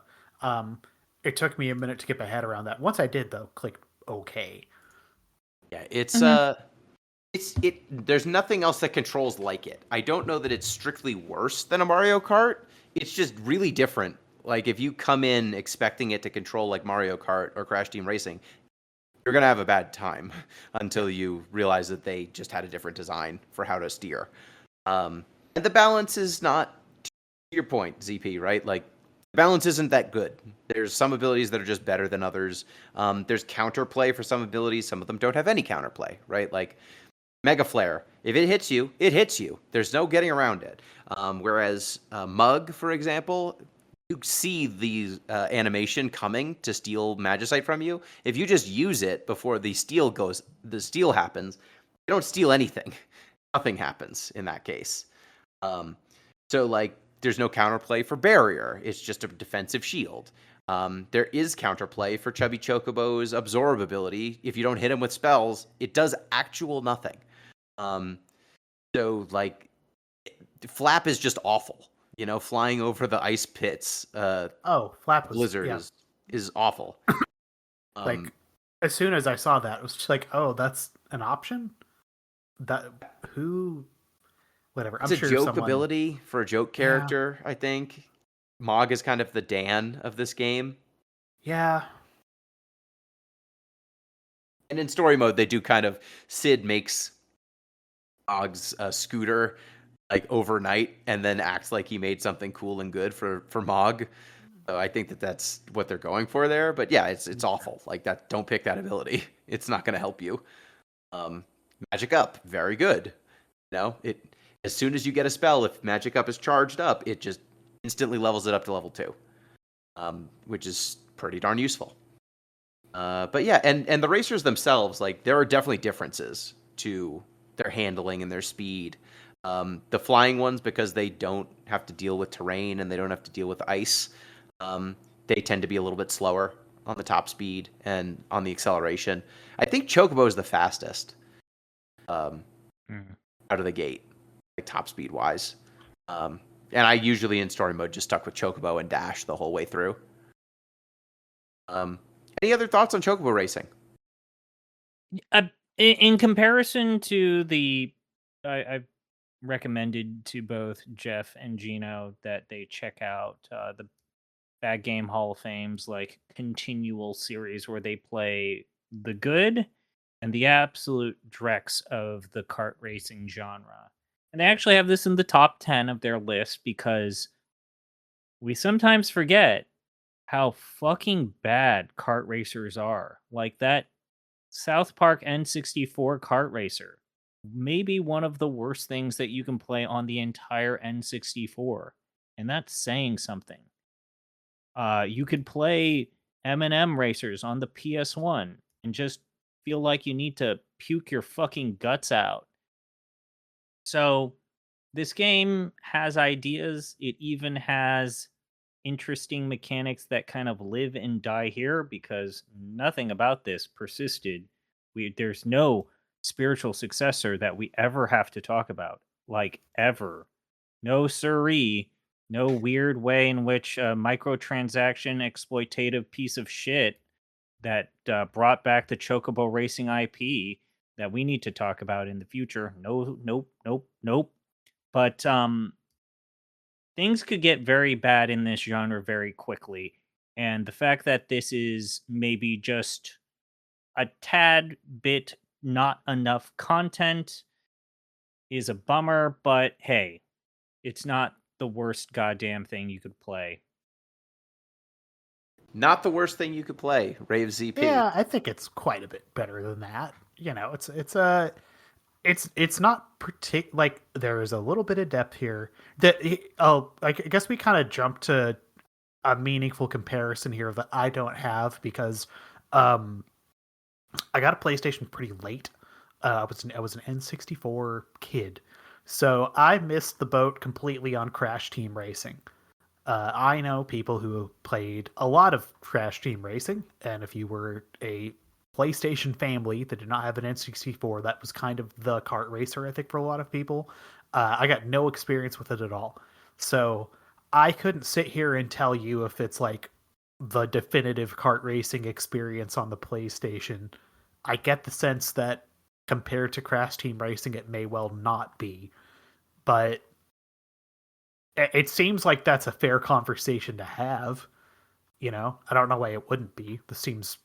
It took me a minute to get my head around that. Once I did, though, clicked okay. Yeah, it's there's nothing else that controls like it. I don't know that it's strictly worse than a Mario Kart. It's just really different. Like if you come in expecting it to control like Mario Kart or Crash Team Racing, you're gonna have a bad time until you realize that they just had a different design for how to steer. And the balance is not, to your point, ZP, right? Like the balance isn't that good. There's some abilities that are just better than others. There's counterplay for some abilities. Some of them don't have any counterplay, right? Like Mega Flare, if it hits you, it hits you. There's no getting around it. Whereas Mug, for example, you see the animation coming to steal Magicite from you. If you just use it before the steal happens, you don't steal anything. Nothing happens in that case. So like, there's no counterplay for Barrier. It's just a defensive shield. There is counterplay for Chubby Chocobo's absorb ability. If you don't hit him with spells, it does actual nothing. So like, Flap is just awful. You know, flying over the ice pits. Flap was, Blizzard yeah. is awful. Like as soon as I saw that, it was just like, oh, that's an option. Whatever. It's I'm a sure joke someone... ability for a joke character. I think Mog is kind of the Dan of this game. Yeah. And in story mode, they do kind of, Sid makes Mog's scooter like overnight and then acts like he made something cool and good for Mog. So I think that's what they're going for there. But yeah, it's awful. Like that, don't pick that ability. It's not going to help you. Magic Up, very good. You know, as soon as you get a spell, if Magic Up is charged up, it just instantly levels it up to level 2, which is pretty darn useful. But yeah, and the racers themselves, like there are definitely differences to their handling and their speed. The flying ones, because they don't have to deal with terrain and they don't have to deal with ice, they tend to be a little bit slower on the top speed and on the acceleration. I think Chocobo is the fastest out of the gate, like top speed wise. And I usually in story mode just stuck with Chocobo and dash the whole way through. Any other thoughts on Chocobo Racing? In comparison to I've recommended to both Jeff and Gino that they check out the Bad Game Hall of Fame's like continual series where they play the good and the absolute dregs of the kart racing genre. And they actually have this in the top 10 of their list because we sometimes forget how fucking bad kart racers are. Like that South Park N64 kart racer, maybe one of the worst things that you can play on the entire N64. And that's saying something. You could play M&M racers on the PS1 and just feel like you need to puke your fucking guts out. So this game has ideas. It even has interesting mechanics that kind of live and die here because nothing about this persisted. There's no spiritual successor that we ever have to talk about, like ever. No siree. No weird way in which a microtransaction exploitative piece of shit that brought back the Chocobo Racing IP that we need to talk about in the future. No, nope, nope, nope. But things could get very bad in this genre very quickly. And the fact that this is maybe just a tad bit not enough content is a bummer, but hey, it's not the worst goddamn thing you could play. Not the worst thing you could play, Rave ZP. Yeah, I think it's quite a bit better than that. You know, it's not like there is a little bit of depth here. I guess we kind of jumped to a meaningful comparison here that I don't have because I got a PlayStation pretty late. I was an N64 kid, so I missed the boat completely on Crash Team Racing. I know people who played a lot of Crash Team Racing, and if you were a PlayStation family that did not have an N64, that was kind of the kart racer, I think, for a lot of people. I got no experience with it at all. So I couldn't sit here and tell you if it's like the definitive kart racing experience on the PlayStation. I get the sense that compared to Crash Team Racing, it may well not be. But it seems like that's a fair conversation to have. You know, I don't know why it wouldn't be. This seems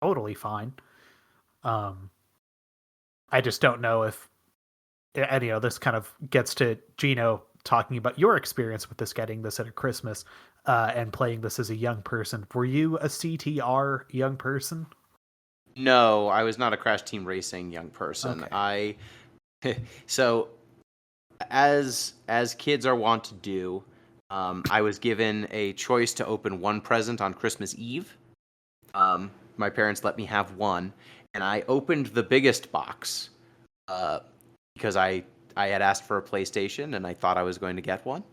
totally fine. I just don't know if and, this kind of gets to Gino talking about your experience with this, getting this at a Christmas and playing this as a young person. Were you a CTR young person? No, I was not a Crash Team Racing young person. Okay. So as kids are wont to do, I was given a choice to open one present on Christmas Eve. My parents let me have one, and I opened the biggest box because I had asked for a PlayStation, and I thought I was going to get one.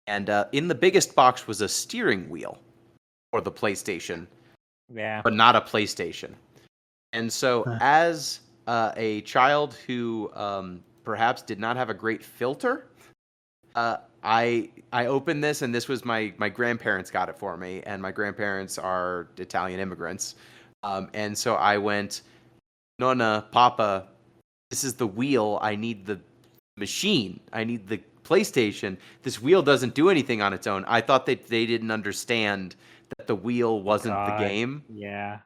And in the biggest box was a steering wheel for the PlayStation, but not a PlayStation. And so as a child who perhaps did not have a great filter, I opened this, and this was my grandparents got it for me, and my grandparents are Italian immigrants. And so I went, Nonna, Papa, this is the wheel. I need the machine. I need the PlayStation. This wheel doesn't do anything on its own. I thought that they didn't understand that the wheel wasn't the game. Yeah.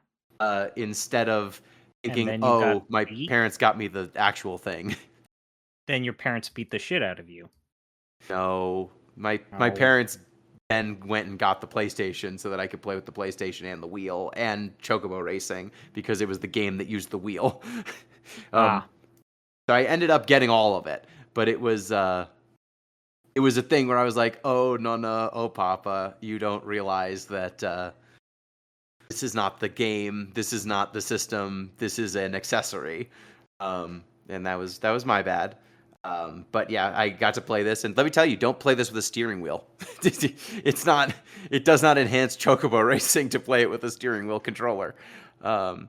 Instead of thinking, my beat? parents got me the actual thing. Then your parents beat the shit out of you. No, my parents then went and got the PlayStation so that I could play with the PlayStation and the wheel and Chocobo Racing because it was the game that used the wheel. So I ended up getting all of it, but it was a thing where I was like, oh, Nonna, oh, Papa, you don't realize that this is not the game, this is not the system, this is an accessory. And that was my bad. But yeah, I got to play this, and let me tell you, don't play this with a steering wheel. It does not enhance Chocobo Racing to play it with a steering wheel controller. But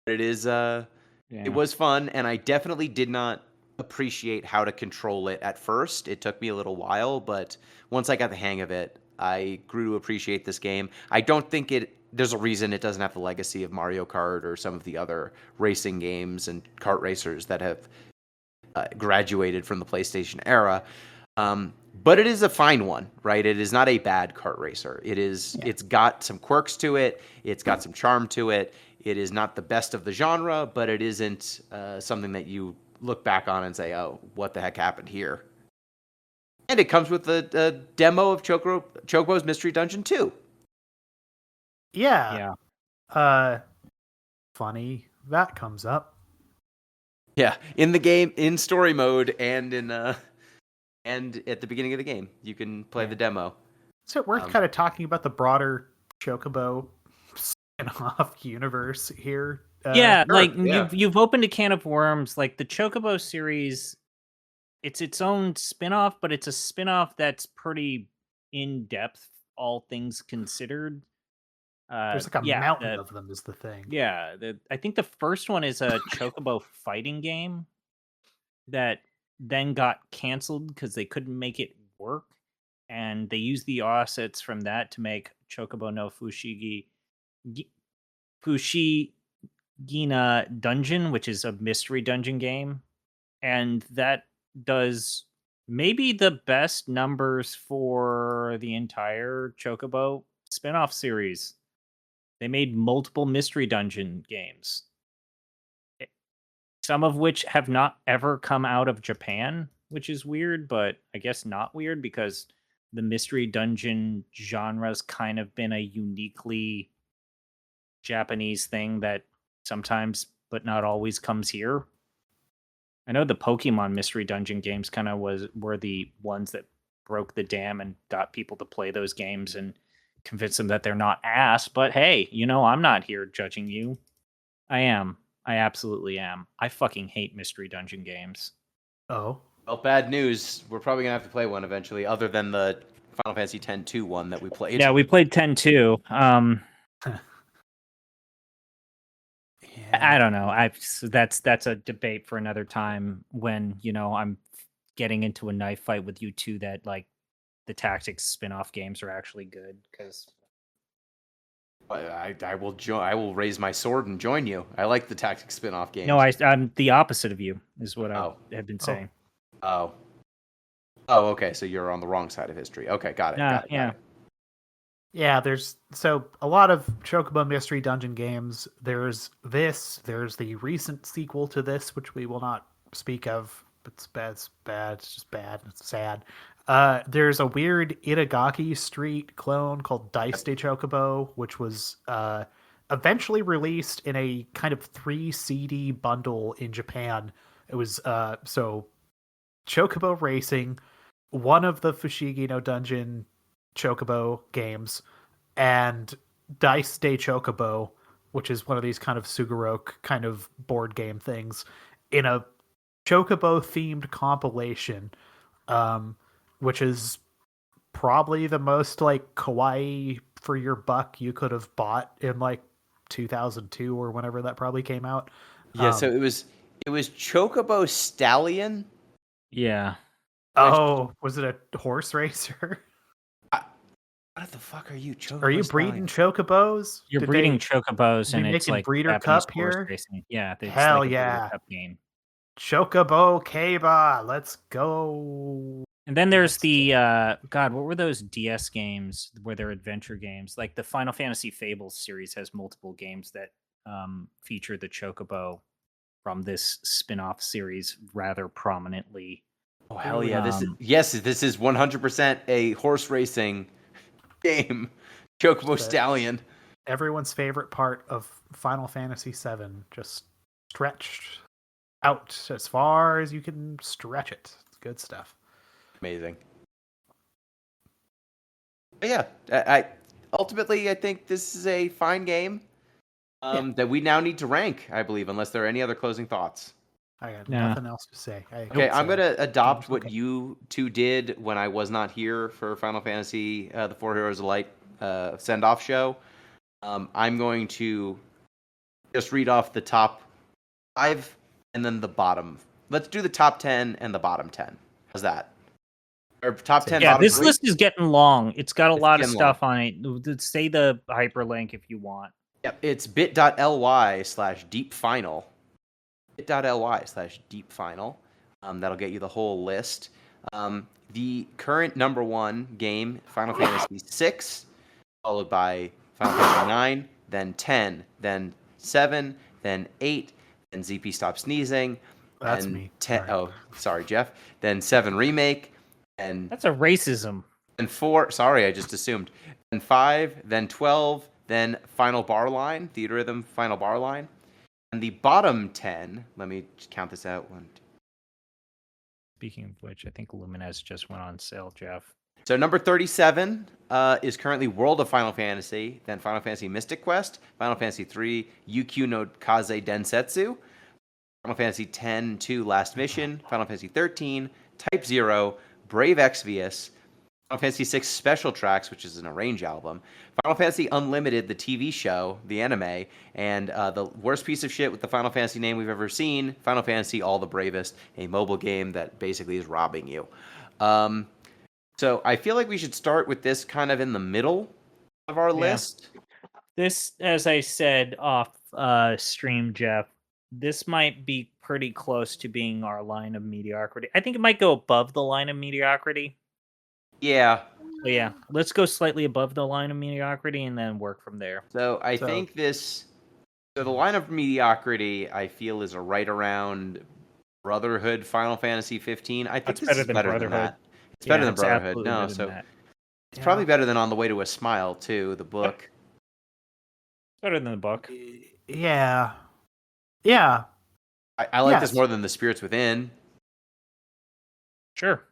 it is, It was fun, and I definitely did not appreciate how to control it at first. It took me a little while, but once I got the hang of it, I grew to appreciate this game. I don't think there's a reason it doesn't have the legacy of Mario Kart or some of the other racing games and kart racers that have graduated from the PlayStation era. But it is a fine one, right? It is not a bad kart racer. It's got some quirks to it. It's got some charm to it. It is not the best of the genre, but it isn't something that you look back on and say, oh, what the heck happened here? And it comes with a demo of Chocobo's Mystery Dungeon 2. Yeah. Funny that comes up. Yeah, in the game, in story mode, and and at the beginning of the game, you can play the demo. Is it worth kind of talking about the broader Chocobo spin-off universe here. Yeah, like yeah. you've opened a can of worms. Like the Chocobo series, it's its own spin-off, but it's a spin-off that's pretty in depth, all things considered. There's like a Yeah, mountain of them is the thing. I think the first one is a Chocobo fighting game that then got canceled because they couldn't make it work, and they used the assets from that to make Chocobo no Gi- Fushigina Dungeon, which is a mystery dungeon game, and that does maybe the best numbers for the entire Chocobo spin-off series. They made multiple mystery dungeon games, some of which have not ever come out of Japan, which is weird, but I guess not weird because the mystery dungeon genre's kind of been a uniquely Japanese thing that sometimes, but not always, comes here. I know the Pokemon mystery dungeon games kind of were the ones that broke the dam and got people to play those games and convince them that they're not ass. But hey, I'm not here judging you. I am. I absolutely am. I fucking hate mystery dungeon games. Oh, Well, bad news. We're probably gonna have to play one eventually, other than the Final Fantasy X-2 one that we played. Yeah, we played 10 too. I yeah. don't know. That's a debate for another time when, I'm getting into a knife fight with you two that like the tactics spin-off games are actually good because I will join. I will raise my sword and join you. I like the tactics spin-off games. no, I'm the opposite of you is what I Oh. have been saying. Oh. Oh, okay. So you're on the wrong side of history. Okay, got it. Got it. Yeah. Got it. Yeah, there's a lot of Chocobo Mystery Dungeon games. There's the recent sequel to this, which we will not speak of. It's bad, it's just bad, it's sad. There's a weird Itagaki Street clone called Dice de Chocobo, which was eventually released in a kind of 3 CD bundle in Japan. It was so Chocobo Racing, one of the Fushigi Dungeon Chocobo games, and Dice de Chocobo, which is one of these kind of Sugurok kind of board game things, in a Chocobo themed compilation, which is probably the most like kawaii for your buck you could have bought in like 2002 or whenever that probably came out. Yeah. So it was Chocobo Stallion. Yeah. Oh, was it a horse racer? What the fuck are you? Chocobo Are you Stallion? breeding chocobos? You're Did breeding they chocobos be and it's making like Breeder Japanese Cup horse here? racing. Yeah, it's Hell like a Breeder yeah. Cup game. Chocobo Keiba, let's go. And then there's Let's the God, what were those DS games where they're adventure games? Like the Final Fantasy Fables series has multiple games that feature the chocobo from this spin-off series rather prominently. Oh hell yeah! Yes. This is 100% a horse racing game. Chocobo But- Stallion. Everyone's favorite part of Final Fantasy VII, just stretched out as far as you can stretch it. It's good stuff. Amazing. But yeah, I ultimately I think this is a fine game that we now need to rank. I believe, unless there are any other closing thoughts. I got Nah. nothing else to say. Okay, I'm gonna adopt what Okay. you two did when I was not here for Final Fantasy: The Four Heroes of Light send-off show. I'm going to just read off the top 5 and then the bottom. Let's do the top 10 and the bottom 10. How's that? Or top 10. Yeah, bottom this 3? list is getting long. It's got a It's lot of getting stuff on it. Say the hyperlink if you want. Yep, it's bit.ly/deepfinal. bit.ly/deepfinal. That'll get you the whole list. The current number 1 game, Final Fantasy VI, followed by Final Fantasy 9, then 10, then 7, then 8, then ZP Stop Sneezing. That's then me. 10, Sorry. oh, sorry, Jeff. Then 7 Remake, and That's a racism. 4, sorry, I just assumed. Then 5, then 12, then Final Bar Line, Theatrhythm Final Bar Line. And the bottom 10, let me just count this out. 1, 2. Speaking of which, I think Lumines just went on sale, Jeff. So number 37 is currently World of Final Fantasy, then Final Fantasy Mystic Quest, Final Fantasy 3, UQ no Kaze Densetsu, Final Fantasy X-2 Last Mission, Final Fantasy 13, Type 0, Brave Exvius, Final Fantasy 6 Special Tracks, which is an arrange album, Final Fantasy Unlimited, the TV show, the anime, and the worst piece of shit with the Final Fantasy name we've ever seen, Final Fantasy All the Bravest, a mobile game that basically is robbing you. So I feel like we should start with this kind of in the middle of our list. This, as I said off stream, Jeff, this might be pretty close to being our line of mediocrity. I think it might go above the line of mediocrity. Yeah. But yeah, let's go slightly above the line of mediocrity and then work from there. So I think this... So the line of mediocrity, I feel, is right around Brotherhood Final Fantasy 15. I think That's this better is than better than Brotherhood. that. It's better than it's Brotherhood. absolutely No, better so than that. it's probably better than On the Way to a Smile, too, the book. It's better than the book. Yeah. Yeah. I like this Yes. more than The Spirits Within. Sure.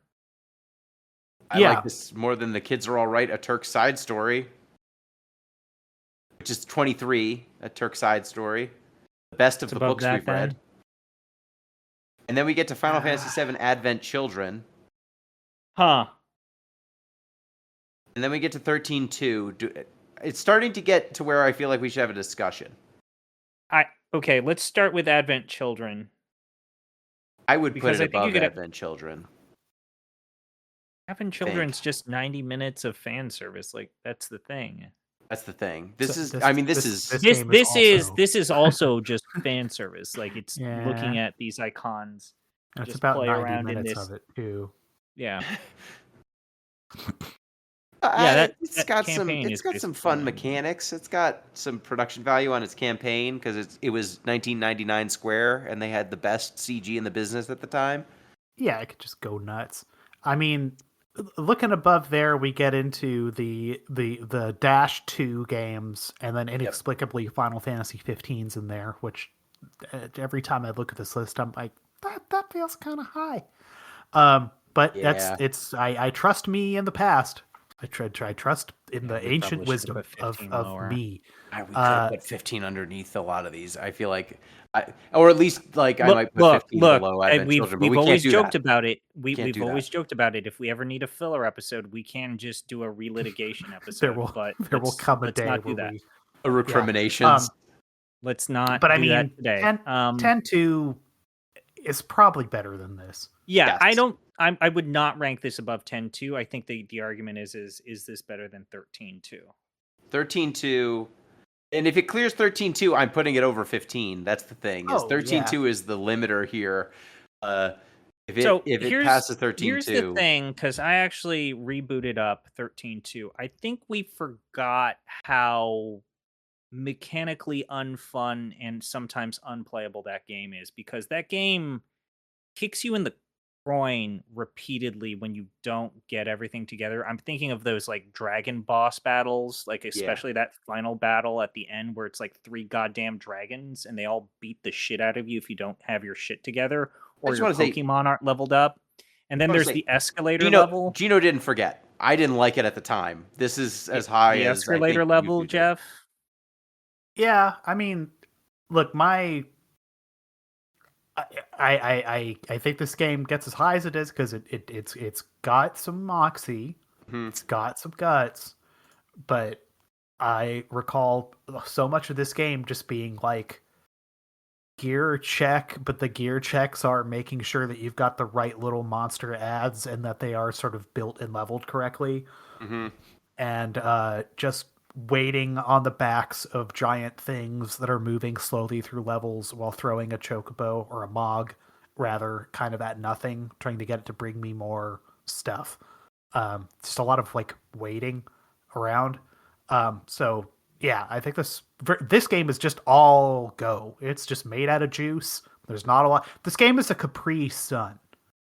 I Yeah. like this more than The Kids Are All Right, a Turk side story. Which is 23, a Turk side story. The best of It's the above books that, we've read. then? And then we get to Final Fantasy VII Advent Children. Huh. And then we get to 13.2. It's starting to get to where I feel like we should have a discussion. Okay, let's start with Advent Children. I would Because put I it think you above could- Advent Children. Advent Children's just 90 minutes of fan service. Like, that's the thing. That's the thing. This So is. this- I mean, this this- is. this- This game is also just fan service. Like, it's Yeah. looking at these icons. It's just about play 90 around in minutes this. of it, too. Yeah. It's that got some. campaign It's is got some basically fun fun. mechanics. It's got some production value on its campaign because it was 1999 Square and they had the best CG in the business at the time. Yeah, it could just go nuts. I mean, looking above there, we get into the Dash 2 games, and then inexplicably Final Fantasy 15's in there, which every time I look at this list, I'm like, that feels kind of high. But Yeah. I trust me in the past. I trust in the we ancient probably should wisdom put 15 of lower. me. We could put 15 underneath a lot of these. I feel like, or at least like I might put 15 below Advent Children, but we always can't do joked that. about it. Can't We've do always that. joked about it. If we ever need a filler episode, we can just do a relitigation episode. There will come a let's day not do where that. we Recriminations. Let's not. But I do mean, that today. 10-2 is probably better than this. Yeah, Yes. I would not rank this above 10-2. I think the argument is this better than 13-2? 13.2, and if it clears 13.2, I'm putting it over 15. That's the thing. Is 13.2 is the limiter here. If it passes 13.2, here's the thing, because I actually rebooted up 13.2. I think we forgot how mechanically unfun and sometimes unplayable that game is, because that game kicks you in the groin repeatedly when you don't get everything together. I'm thinking of those like dragon boss battles, like especially that final battle at the end where it's like 3 goddamn dragons and they all beat the shit out of you if you don't have your shit together or just your wanna say- Pokemon aren't leveled up. And then wanna there's say, the escalator Gino, level. Gino didn't forget. I didn't like it at the time. This is as high The as I escalator think level, you did. Jeff. Yeah, I mean, look, I think this game gets as high as it is because it's got some moxie, it's got some guts, but I recall so much of this game just being like gear check, but the gear checks are making sure that you've got the right little monster ads and that they are sort of built and leveled correctly, and just waiting on the backs of giant things that are moving slowly through levels while throwing a chocobo or a mog, rather, kind of at nothing, trying to get it to bring me more stuff. Just a lot of like waiting around. So yeah, I think this game is just all go. It's just made out of juice. There's not a lot. This game is a Capri Sun.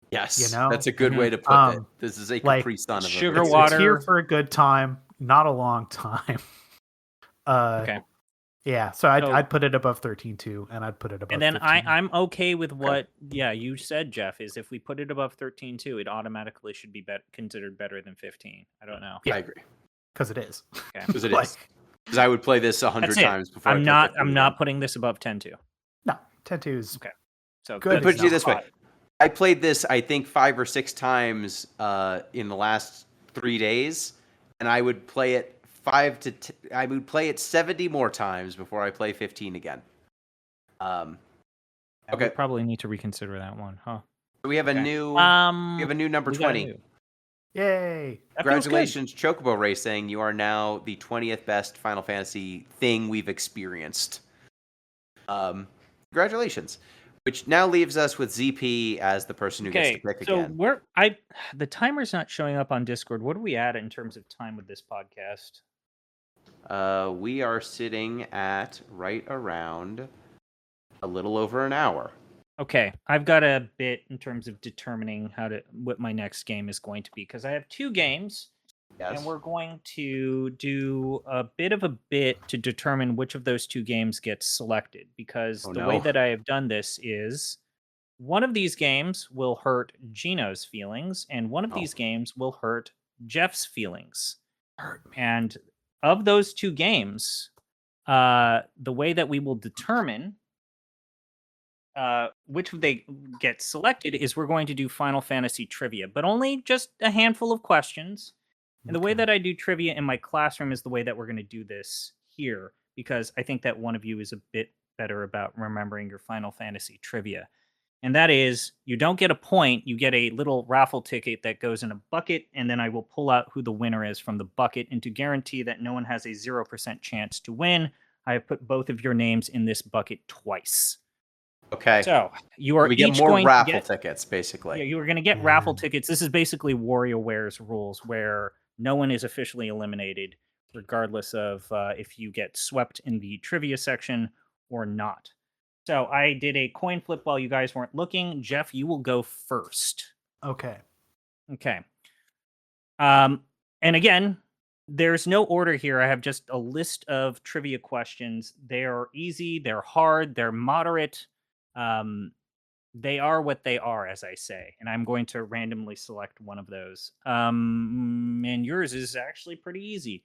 Yes, You know? that's a good way to put it. This is a like, Capri Sun of a sugar It's water. here for a good time, not a long time. Okay. Yeah, so I'd, So- I'd put it above 13 too, and I'd put it above And then 15. I'm okay with what you said, Jeff, is if we put it above 13 too, it automatically should be considered better than 15. I don't know. I agree. Because it is. Okay. Because it Like- is. Because I would play this 100 That's it. times before I'm I not play I'm 15 not again. putting this above 10 too. No, 10-2 is Okay. So Good. Let me put is it to you not this way. hot. I played this, I think, 5 or 6 times in the last 3 days, and I would play it I would play it 70 more times before I play 15 again. Yeah, Okay. We probably need to reconsider that one, huh? We have a Okay. new we have a new number we got a 20. new. Yay! That feels good. Congratulations, Chocobo Racing. You are now the 20th best Final Fantasy thing we've experienced. Congratulations. Which now leaves us with ZP as the person who gets to pick so again. the timer's not showing up on Discord. What are we at in terms of time with this podcast? We are sitting at right around a little over an hour. Okay, I've got a bit in terms of determining what my next game is going to be because I have 2 games. Yes. And we're going to do a bit of a bit to determine which of those 2 games gets selected. Because the way no. that I have done this is one of these games will hurt Gino's feelings, and one of these games will hurt Jeff's feelings. And of those 2 games, the way that we will determine which they get selected is we're going to do Final Fantasy trivia, but only just a handful of questions. And the way that I do trivia in my classroom is the way that we're going to do this here, because I think that one of you is a bit better about remembering your Final Fantasy trivia. And that is, you don't get a point, you get a little raffle ticket that goes in a bucket, and then I will pull out who the winner is from the bucket. And to guarantee that no one has a 0% chance to win, I have put both of your names in this bucket twice. Okay. So you are we get each more going raffle to get, tickets, basically. Yeah, you are going to get raffle tickets. This is basically WarioWare's rules, where no one is officially eliminated, regardless of if you get swept in the trivia section or not. So I did a coin flip while you guys weren't looking. Jeff, you will go first. Okay. Okay. And again, there's no order here. I have just a list of trivia questions. They are easy, they're hard, they're moderate. They are what they are, as I say, and I'm going to randomly select one of those. And yours is actually pretty easy.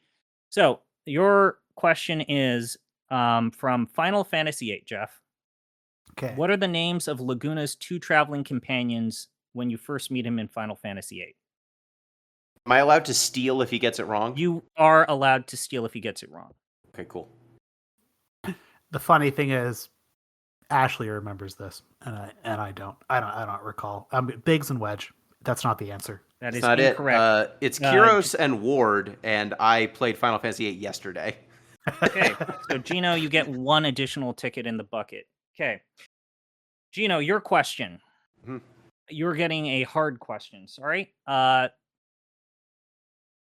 So your question is from Final Fantasy VIII, Jeff. Okay. What are the names of Laguna's 2 traveling companions when you first meet him in Final Fantasy VIII? Am I allowed to steal if he gets it wrong? You are allowed to steal if he gets it wrong. Okay, cool. The funny thing is, Ashley remembers this, and I don't. I don't recall. Biggs and Wedge. That's not the answer. That That's is not incorrect. it. It's Kyros and Ward, and I played Final Fantasy VIII yesterday. Okay, so Gino, you get 1 additional ticket in the bucket. Okay. Gino, your question. Mhm. You're getting a hard question, sorry.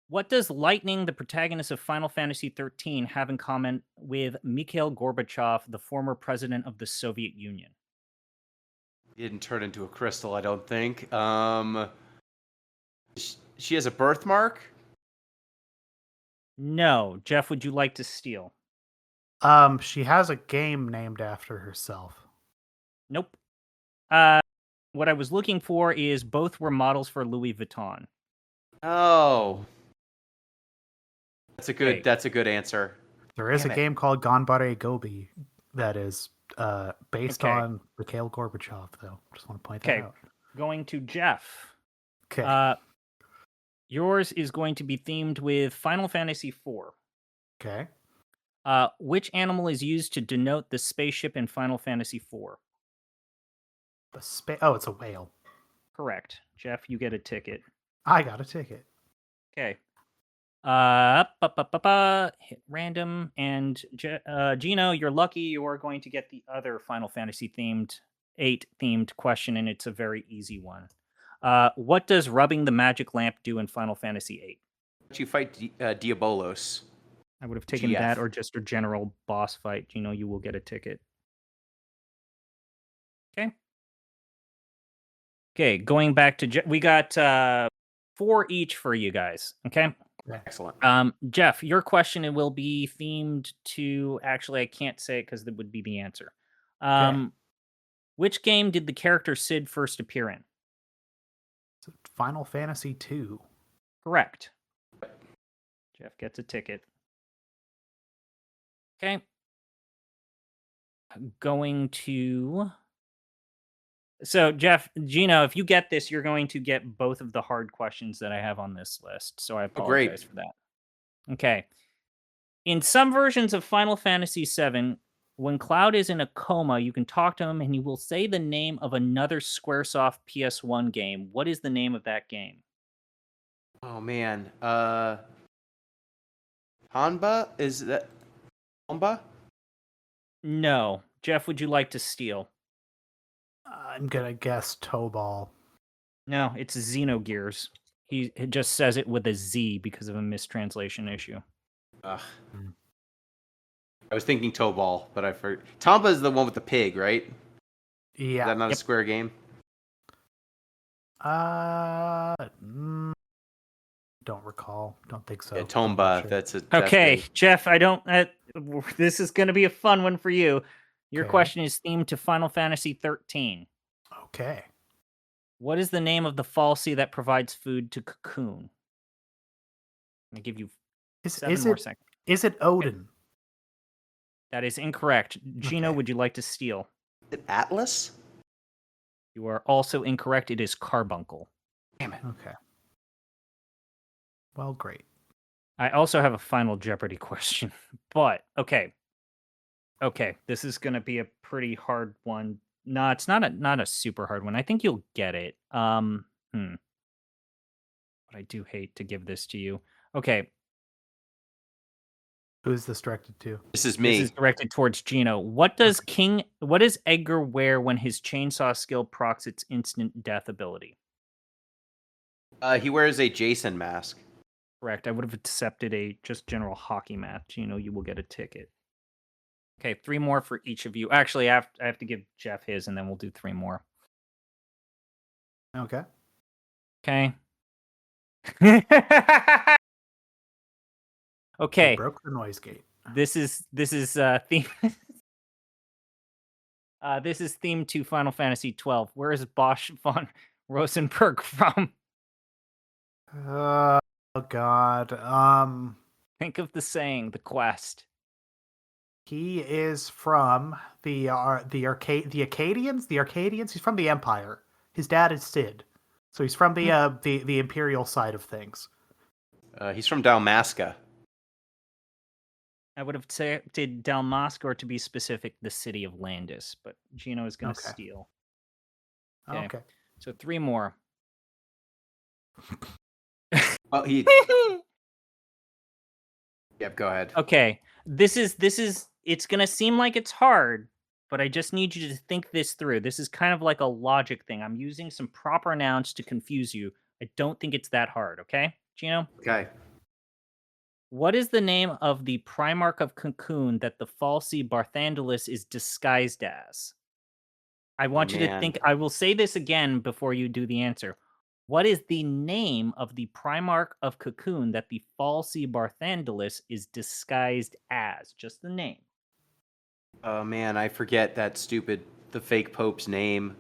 What does Lightning, the protagonist of Final Fantasy XIII, have in common with Mikhail Gorbachev, the former president of the Soviet Union? He didn't turn into a crystal, I don't think. She has a birthmark? No. Jeff, would you like to steal? She has a game named after herself. Nope. What I was looking for is both were models for Louis Vuitton. Oh. Okay. That's a good answer. There is Damn a it. game called Ganbare Gobi that is based Okay. on Mikhail Gorbachev, though. Just want to point that Okay. out. Going to Jeff. Okay. Yours is going to be themed with Final Fantasy IV. Okay. Which animal is used to denote the spaceship in Final Fantasy IV? It's a whale. Correct. Jeff, you get a ticket. I got a ticket. Okay. Hit random. And Gino, you're lucky. You are going to get the other Final Fantasy VIII themed question, and it's a very easy one. What does rubbing the magic lamp do in Final Fantasy VIII? You fight Diabolos. I would have taken GF. that or just a general boss fight. Gino, you will get a ticket. Okay. Okay, going back to... we got 4 each for you guys. Okay? Excellent. Jeff, your question will be themed to. Actually, I can't say it because that would be the answer. Which game did the character Sid first appear in? Final Fantasy II. Correct. Jeff gets a ticket. Okay. Going to. So, Jeff, Gino, if you get this, you're going to get both of the hard questions that I have on this list. So I apologize for that. Okay. In some versions of Final Fantasy VII, when Cloud is in a coma, you can talk to him and he will say the name of another Squaresoft PS1 game. What is the name of that game? Oh man. Hanba? Is that Hanba? No. Jeff, would you like to steal? I'm gonna guess Tobal. No, it's Xenogears. He just says it with a Z because of a mistranslation issue. Ugh. I was thinking Tobal, but I forgot. Tomba is the one with the pig, right? Yeah. Is that not a Square game? Don't recall. Don't think so. Yeah, Tomba. Sure. That's it. Okay, Jeff, I don't. This is going to be a fun one for you. Your Okay. question is themed to Final Fantasy 13. Okay. What is the name of the fal'Cie that provides food to Cocoon? I'm going to give you Is 7 it more seconds. is it Odin? That is incorrect. Gino, Okay. would you like to steal? Is it Atlas? You are also incorrect. It is Carbuncle. Damn it. Okay. Well, great. I also have a final Jeopardy question, but okay. Okay, this is going to be a pretty hard one. No, it's not a super hard one. I think you'll get it. But I do hate to give this to you. Okay, Who is this directed to? This is me. this is directed towards Gino. What does Edgar wear when his chainsaw skill procs its instant death ability? He wears a Jason mask. Correct. I would have accepted a just general hockey match. You will get a ticket. Okay, 3 more for each of you. Actually, I have to give Jeff his, and then we'll do 3 more. Okay. Okay. They Okay. broke the noise gate. This is theme. This is themed to Final Fantasy 12. Where is Bosch von Rosenberg from? Oh God. Think of the saying, the quest. He is from the Acadians. The Arcadians. He's from the Empire. His dad is Sid, so he's from the Imperial side of things. He's from Dalmasca. I would have said Dalmasca, or to be specific, the city of Landis, but Gino is going to Okay. steal. Okay. Okay. So 3 more. Oh, he. Yep. Go ahead. Okay. This is it's going to seem like it's hard, but I just need you to think this through. This is kind of like a logic thing. I'm using some proper nouns to confuse you. I don't think it's that hard, okay? Gino? Okay. What is the name of the Primarch of Cocoon that the fal'Cie Barthandelus is disguised as? I want you to Man. think. I will say this again before you do the answer. What is the name of the Primarch of Cocoon that the fal'Cie Barthandelus is disguised as? Just the name. Oh man, I forget the fake Pope's name.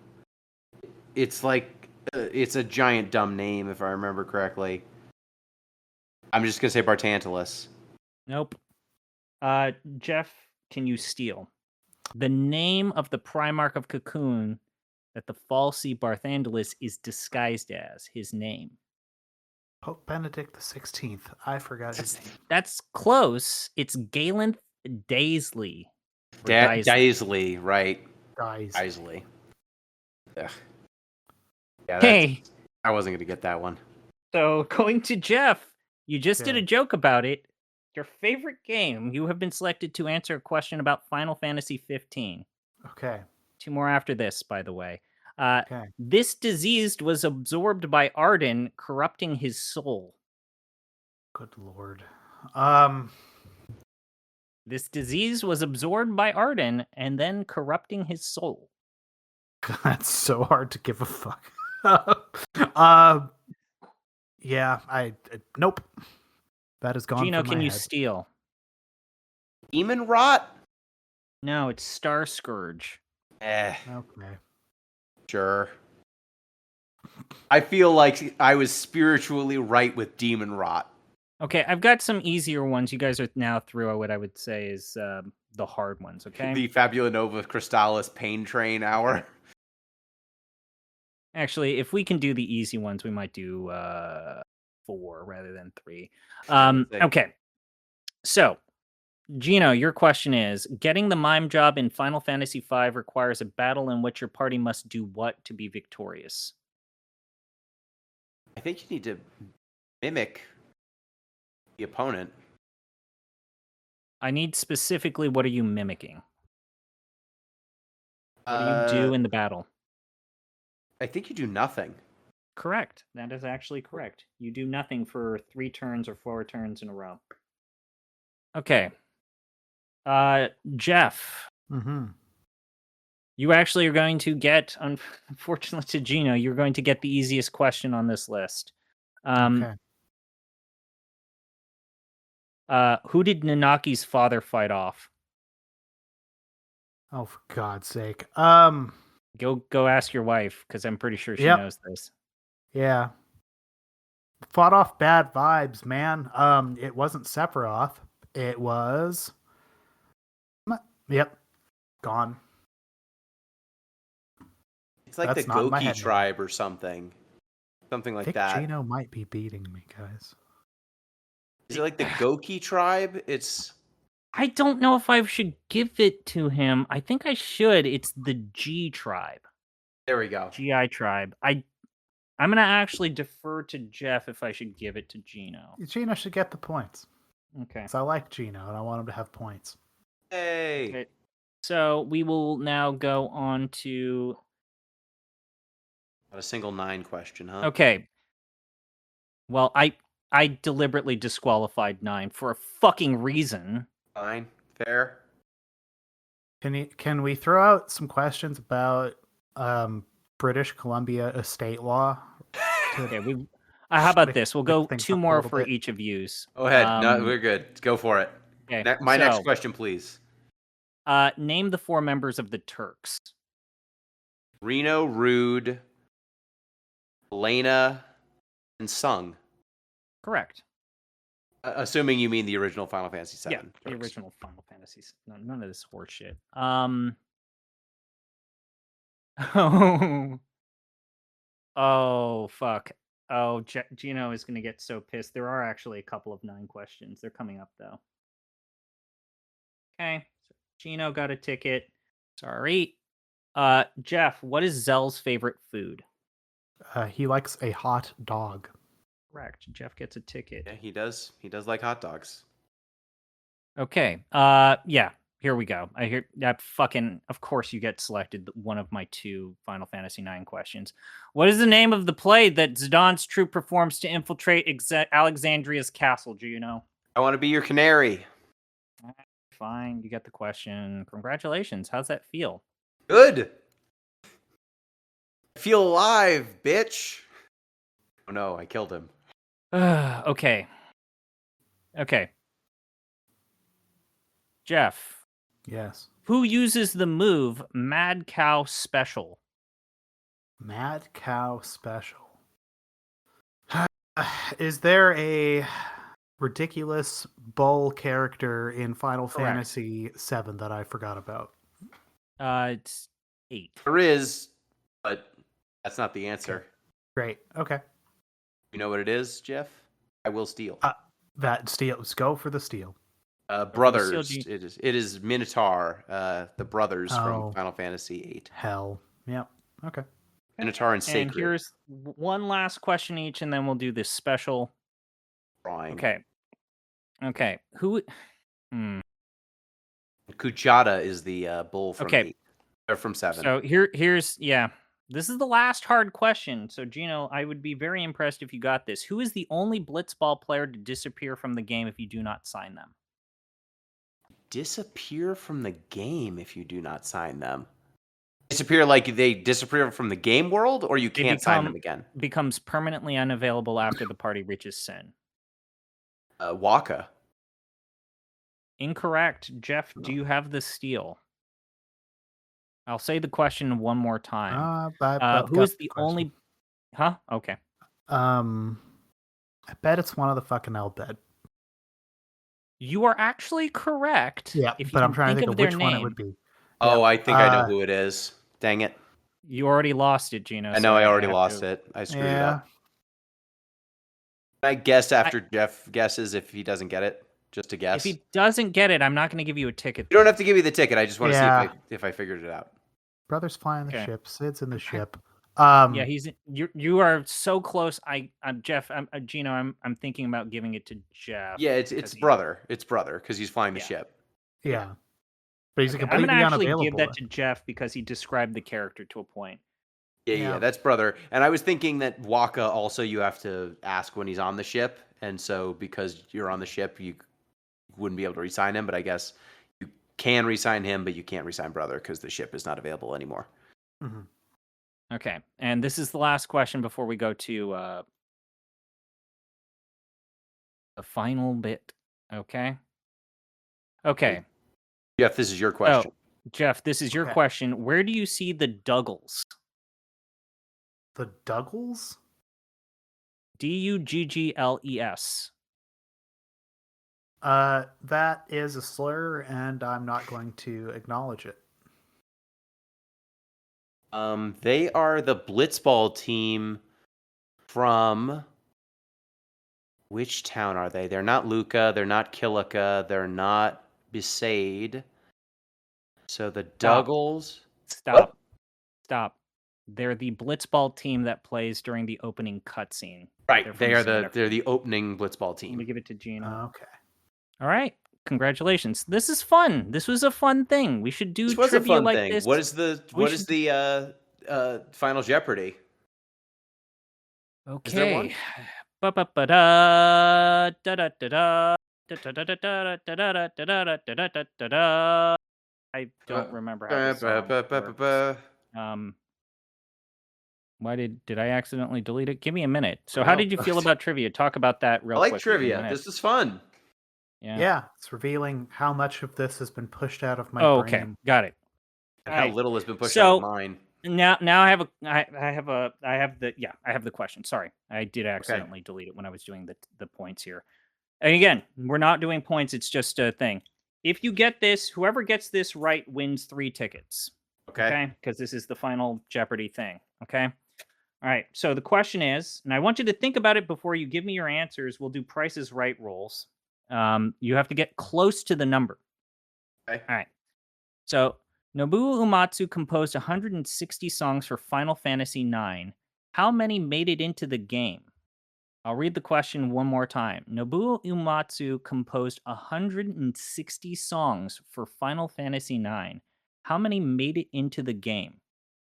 It's like it's a giant dumb name if I remember correctly. I'm just gonna say Bartantalus. Nope. Jeff, can you steal? The name of the Primarch of Cocoon that the fal'Cie Barthandelus is disguised as, his name. Pope Benedict XVI. I forgot his name. That's close. It's Galen Daisley. Or Daisley, right? Guys. Daisley. Ugh. Yeah, Hey, I wasn't gonna get that one. so going to Jeff, you just did a Okay. joke about it. Your favorite game. You have been selected to answer a question about Final Fantasy 15. Okay. 2 more after this, by the way. Okay. This disease was absorbed by Arden, corrupting his soul. Good lord. This disease was absorbed by Arden and then corrupting his soul. That's so hard to give a fuck. Yeah. Nope. That is gone Gino, from can my you head. steal? Demon Rot? No, it's Star Scourge. Okay. Sure. I feel like I was spiritually right with Demon Rot. Okay, I've got some easier ones. You guys are now through what I would say is the hard ones, okay? The Fabulanova Crystallis Pain Train Hour. Actually, if we can do the easy ones, we might do 4 rather than 3. Let's see. Okay. So, Gino, your question is, getting the mime job in Final Fantasy V requires a battle in which your party must do what to be victorious? I think you need to mimic the opponent. I need specifically, what are you mimicking? What do you do in the battle? I think you do nothing. Correct. That is actually correct. You do nothing for 3 turns or 4 turns in a row. Okay. Jeff, Mm-hmm. you actually are going to get, unfortunately to Gino, you're going to get the easiest question on this list. Okay. Who did Nanaki's father fight off? Oh, for God's sake. Go ask your wife, because I'm pretty sure she Yep. knows this. Yeah. Fought off bad vibes, man. It wasn't Sephiroth. It was. Yep. Gone. It's like That's the not in my Goki head, tribe or something. Something I like think that. Gino might be beating me, guys. Is it like the Goki tribe? It's I don't know if I should give it to him. I think I should. It's the G tribe. there we go. GI tribe. I'm gonna actually defer to Jeff if I should give it to Gino. Gino should get the points. Okay. 'Cause I like Gino and I want him to have points. Hey. Okay. So we will now go on to Not a single 9 question, huh? okay. Well, I deliberately disqualified 9 for a fucking reason. Fine. Fair. Can we throw out some questions about British Columbia estate law? Okay, how about Make- this? We'll make go things 2 up a more little for bit. each of yous. Go ahead. No, we're good. Go for it. Okay. My next so, question, please. Name the 4 members of the Turks. Reno, Rude, Elena, and Sung. Correct. Assuming you mean the original Final Fantasy VII. Yeah, the Turks. original Final Fantasies. No, none of this horse shit. Oh, fuck. Oh, Gino is going to get so pissed. There are actually a couple of 9 questions. They're coming up, though. Okay. So Gino got a ticket. Sorry. Jeff, what is Zell's favorite food? He likes a hot dog. Correct. Jeff gets a ticket. Yeah, he does. He does like hot dogs. Okay. Yeah. Here we go. I hear that fucking. Of course, you get selected. One of my 2 Final Fantasy IX questions. What is the name of the play that Zidane troop performs to infiltrate Alexandria's castle? Do you know? I want to be your canary. Fine. You get the question. Congratulations. How's that feel? Good. I feel alive, bitch. Oh no, I killed him. Okay. Okay. Jeff, Yes. who uses the move Mad Cow Special? Mad Cow Special. Is there a ridiculous bull character in Final Correct. Fantasy VII that I forgot about? It's 8. There is, but that's not the answer. Great. Okay. You know what it is, Jeff? I will steal. That steal. Let's go for the steal. Brothers. steal, It is Minotaur. The brothers Oh. from Final Fantasy VIII. Hell. Yep. Okay. Minotaur and And Sacred. here's one last question each, and then we'll do this special. drawing. Okay. Who? Kuchata is the bull from Okay. 8. Or from 7. So here's This is the last hard question. So Gino, I would be very impressed if you got this. Who is the only Blitzball player to disappear from the game if you do not sign them? Disappear from the game if you do not sign them. Disappear like they disappear from the game world, or you can't sign them again? Becomes permanently unavailable after the party reaches Sin. Waka. Incorrect. Jeff, do you have the steal? I'll say the question one more time. I've Who got is the question. only... Huh? Okay. I bet it's one of the fucking Elbed. You are actually correct. Yeah, if you but I'm can trying to think of their which one it name. would be. Oh, Yeah. I think I know who it is. Dang it. You already lost it, Gino. I know so I already have lost to- it. I screwed it Yeah. up. I guess after Jeff guesses if he doesn't get it, just to guess. If he doesn't get it, I'm not going to give you a ticket. You don't have to give me the ticket. I just want to Yeah. see if I figured it out. Brothers flying the Okay. ship. Sid's in the ship. Yeah, you are so close. I'm Jeff. Gino. I'm thinking about giving it to Jeff. Yeah, it's brother. It's brother because he's flying the Yeah. ship. Yeah. But he's I'm completely going to actually unavailable. give that to Jeff because he described the character to a point. Yeah, that's brother. And I was thinking that Waka also you have to ask when he's on the ship, and so because you're on the ship, you wouldn't be able to re-sign him. But I guess you can re-sign him, but you can't re-sign brother because the ship is not available anymore. Mm-hmm. Okay, and this is the last question before we go to the final bit. Okay. Okay. Jeff, this is your question. Oh, Jeff, this is your Okay. question. Where do you see the Duggles? The Duggles? Duggles. That is a slur, and I'm not going to acknowledge it. They are the Blitzball team from which town are they? They're not Luca, they're not Killica, they're not Besaid. So the Duggles. Stop. They're the Blitzball team that plays during the opening cutscene. Right, They're from they're the opening Blitzball Let me team. give it to Gino. Okay. All right. Congratulations. This is fun. This was a fun thing. We should do This was a trivia fun like thing. this. What is the Final Jeopardy? Is there one? Okay. Ba-ba-ba-da, da-da-da-da, da-da-da-da, da-da-da-da-da-da-da-da-da. I don't remember how this song works. Why did I accidentally delete it? Give me a minute. So how Well, did you feel about trivia? Talk about that real I like quick. Give me a trivia. minute. This is fun. Yeah, it's revealing how much of this has been pushed out of my Oh, brain. okay. Got it. And how Alright. little has been pushed So- out of mine. Now I have the question. Sorry. I did accidentally delete it when I was doing the points here. And again, we're not doing points, it's just a thing. If you get this, whoever gets this right wins 3 tickets. Okay. Because this is the final Jeopardy thing. Okay. All right. So the question is, and I want you to think about it before you give me your answers. We'll do Prices Right rolls. You have to get close to the number. Okay. All right. So Nobuo Uematsu composed 160 songs for Final Fantasy IX. How many made it into the game? I'll read the question one more time. Nobuo Uematsu composed 160 songs for Final Fantasy IX. How many made it into the game?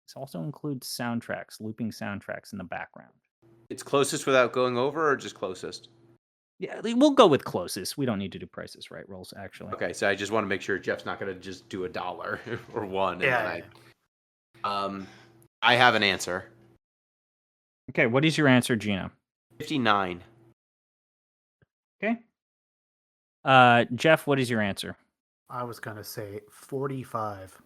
This also includes soundtracks, looping soundtracks in the background. It's closest without going over, or just closest? Yeah, we'll go with closest. We don't need to do Prices Right rolls, actually. Okay, so I just want to make sure Jeff's not going to just do $1 or 1. And Yeah. then I have an answer. Okay, what is your answer, Gina? 59. Okay. Jeff, what is your answer? I was going to say 45.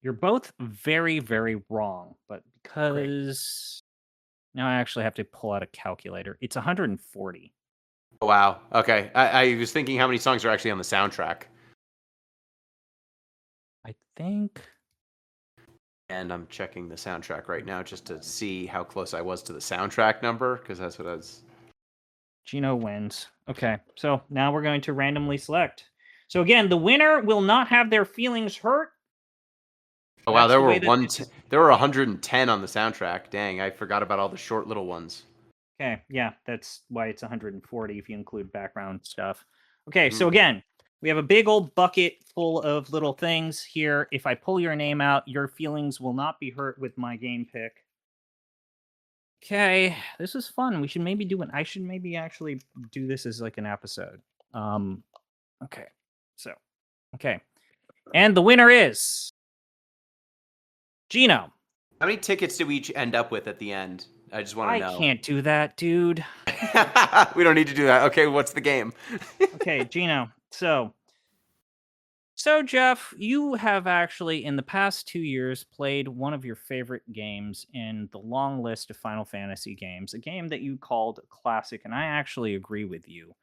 You're both very, very wrong, but because now I actually have to pull out a calculator. It's 140. Oh, wow. Okay. I was thinking how many songs are actually on the soundtrack. I think. And I'm checking the soundtrack right now just to see how close I was to the soundtrack number, because that's what I was... Gino wins. Okay, so now we're going to randomly select. So again, the winner will not have their feelings hurt. Oh, wow, That's there the were way that there were 110 on the soundtrack. Dang, I forgot about all the short little ones. Okay, yeah, that's why it's 140 if you include background stuff. Okay, so again, we have a big old bucket full of little things here. If I pull your name out, your feelings will not be hurt with my game pick. Okay, this is fun. We should maybe do I should maybe actually do this as like an episode. Okay. And the winner is Gino. How many tickets did we each end up with at the end? I just want to know. I can't do that, dude. We don't need to do that. Okay, what's the game? Okay, Gino. So Jeff, you have actually in the past 2 years played one of your favorite games in the long list of Final Fantasy games, a game that you called classic, and I actually agree with you.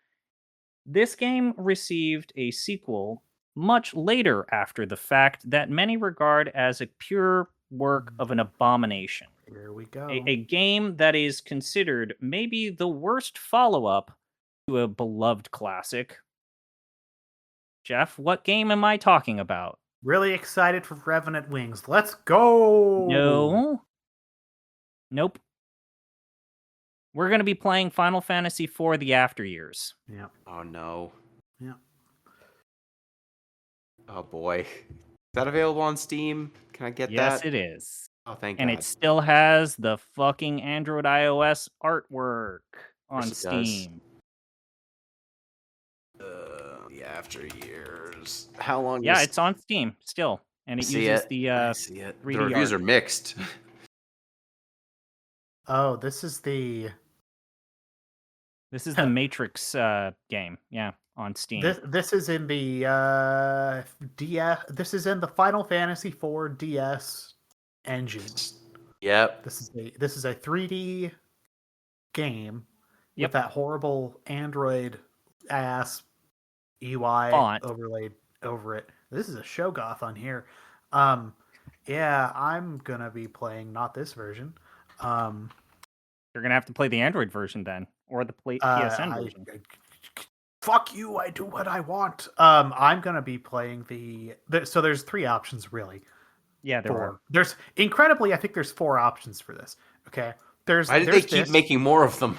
This game received a sequel much later after the fact that many regard as a pure work of an abomination. Here we go. A game that is considered maybe the worst follow-up to a beloved classic. Jeff, what game am I talking about? Really excited for Revenant Wings. Let's go! No. Nope. We're going to be playing Final Fantasy IV The After Years. Yeah. Oh, no. Yeah. Oh, boy. Is that available on Steam? Can I get that? Yes, it is. Oh, thank And God. it still has the fucking Android iOS artwork on Yes, it does. Steam. The After Years. How long? Yeah, does- it's on Steam still. And it See uses it. the I see it. The 3D reviews art. are mixed. Oh, this is the Matrix game. Yeah, on Steam. this is in the DS. This is in the Final Fantasy IV DS engine. Yep. This is a 3D game Yep. with that horrible Android ass UI Font. overlaid over it. This is a Shogoth on here. Yeah, I'm gonna be playing not this version. You're going to have to play the Android version then, or the PSN version. Fuck you! I do what I want. I'm gonna be playing so there's 3 options really. Yeah, there are. There's incredibly, I think there's 4 options for this. Okay, Why did they keep making more of them?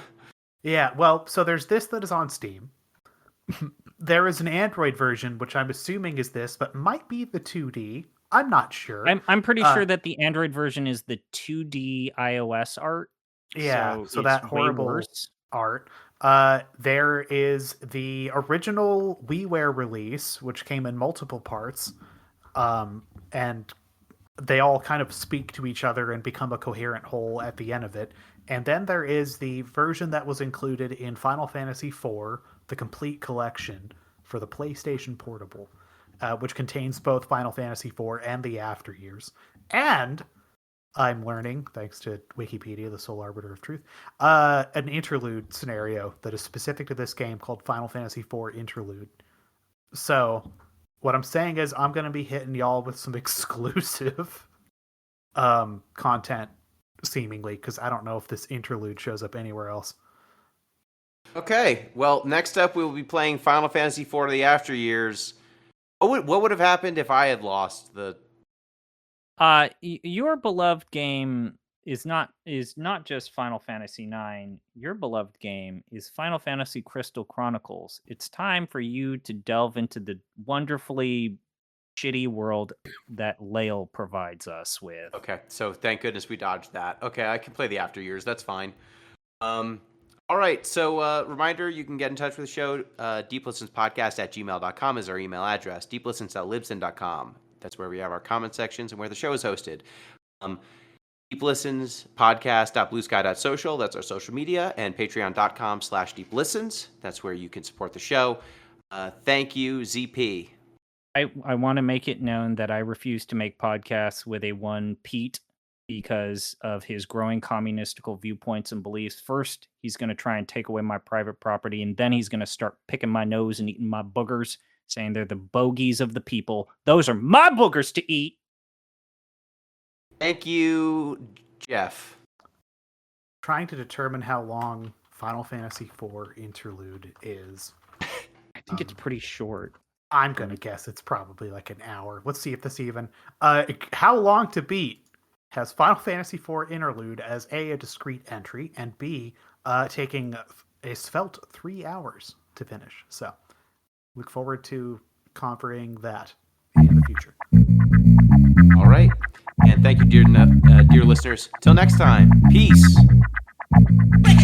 Yeah, well, so there's this that is on Steam. There is an Android version, which I'm assuming is this, but might be the 2D. I'm not sure. I'm pretty sure that the Android version is the 2D iOS art. Yeah, so it's that way horrible worse. art. There is the original WiiWare release, which came in multiple parts, and they all kind of speak to each other and become a coherent whole at the end of it. And then there is the version that was included in Final Fantasy IV, the complete collection for the PlayStation Portable, which contains both Final Fantasy IV and the After Years. And I'm learning, thanks to Wikipedia, the sole arbiter of truth, an interlude scenario that is specific to this game called Final Fantasy IV Interlude. So what I'm saying is I'm going to be hitting y'all with some exclusive content, seemingly, because I don't know if this interlude shows up anywhere else. Okay, well, next up we will be playing Final Fantasy IV The After Years. What would have happened if I had lost the... Your beloved game is not just Final Fantasy IX. Your beloved game is Final Fantasy Crystal Chronicles. It's time for you to delve into the wonderfully shitty world that Lael provides us with. Okay, so thank goodness we dodged that. Okay, I can play The After Years. That's fine. All right, so reminder, you can get in touch with the show. deeplistenspodcast@gmail.com is our email address. deeplistens.libsyn.com. That's where we have our comment sections and where the show is hosted. deeplistenspodcast.bluesky.social. That's our social media. And patreon.com/deeplistens. That's where you can support the show. Thank you, ZP. I want to make it known that I refuse to make podcasts with a one Pete because of his growing communistical viewpoints and beliefs. First, he's going to try and take away my private property, and then he's going to start picking my nose and eating my boogers, saying they're the bogeys of the people. Those are my boogers to eat. Thank you, Jeff. Trying to determine how long Final Fantasy IV Interlude is. I think it's pretty short. I'm going to guess it's probably like an hour. Let's see if this even... how long to beat has Final Fantasy IV Interlude as A, discrete entry, and B, taking a svelte 3 hours to finish. So, look forward to conquering that in the future. All right. And thank you, dear listeners. Till next time. Peace. Break it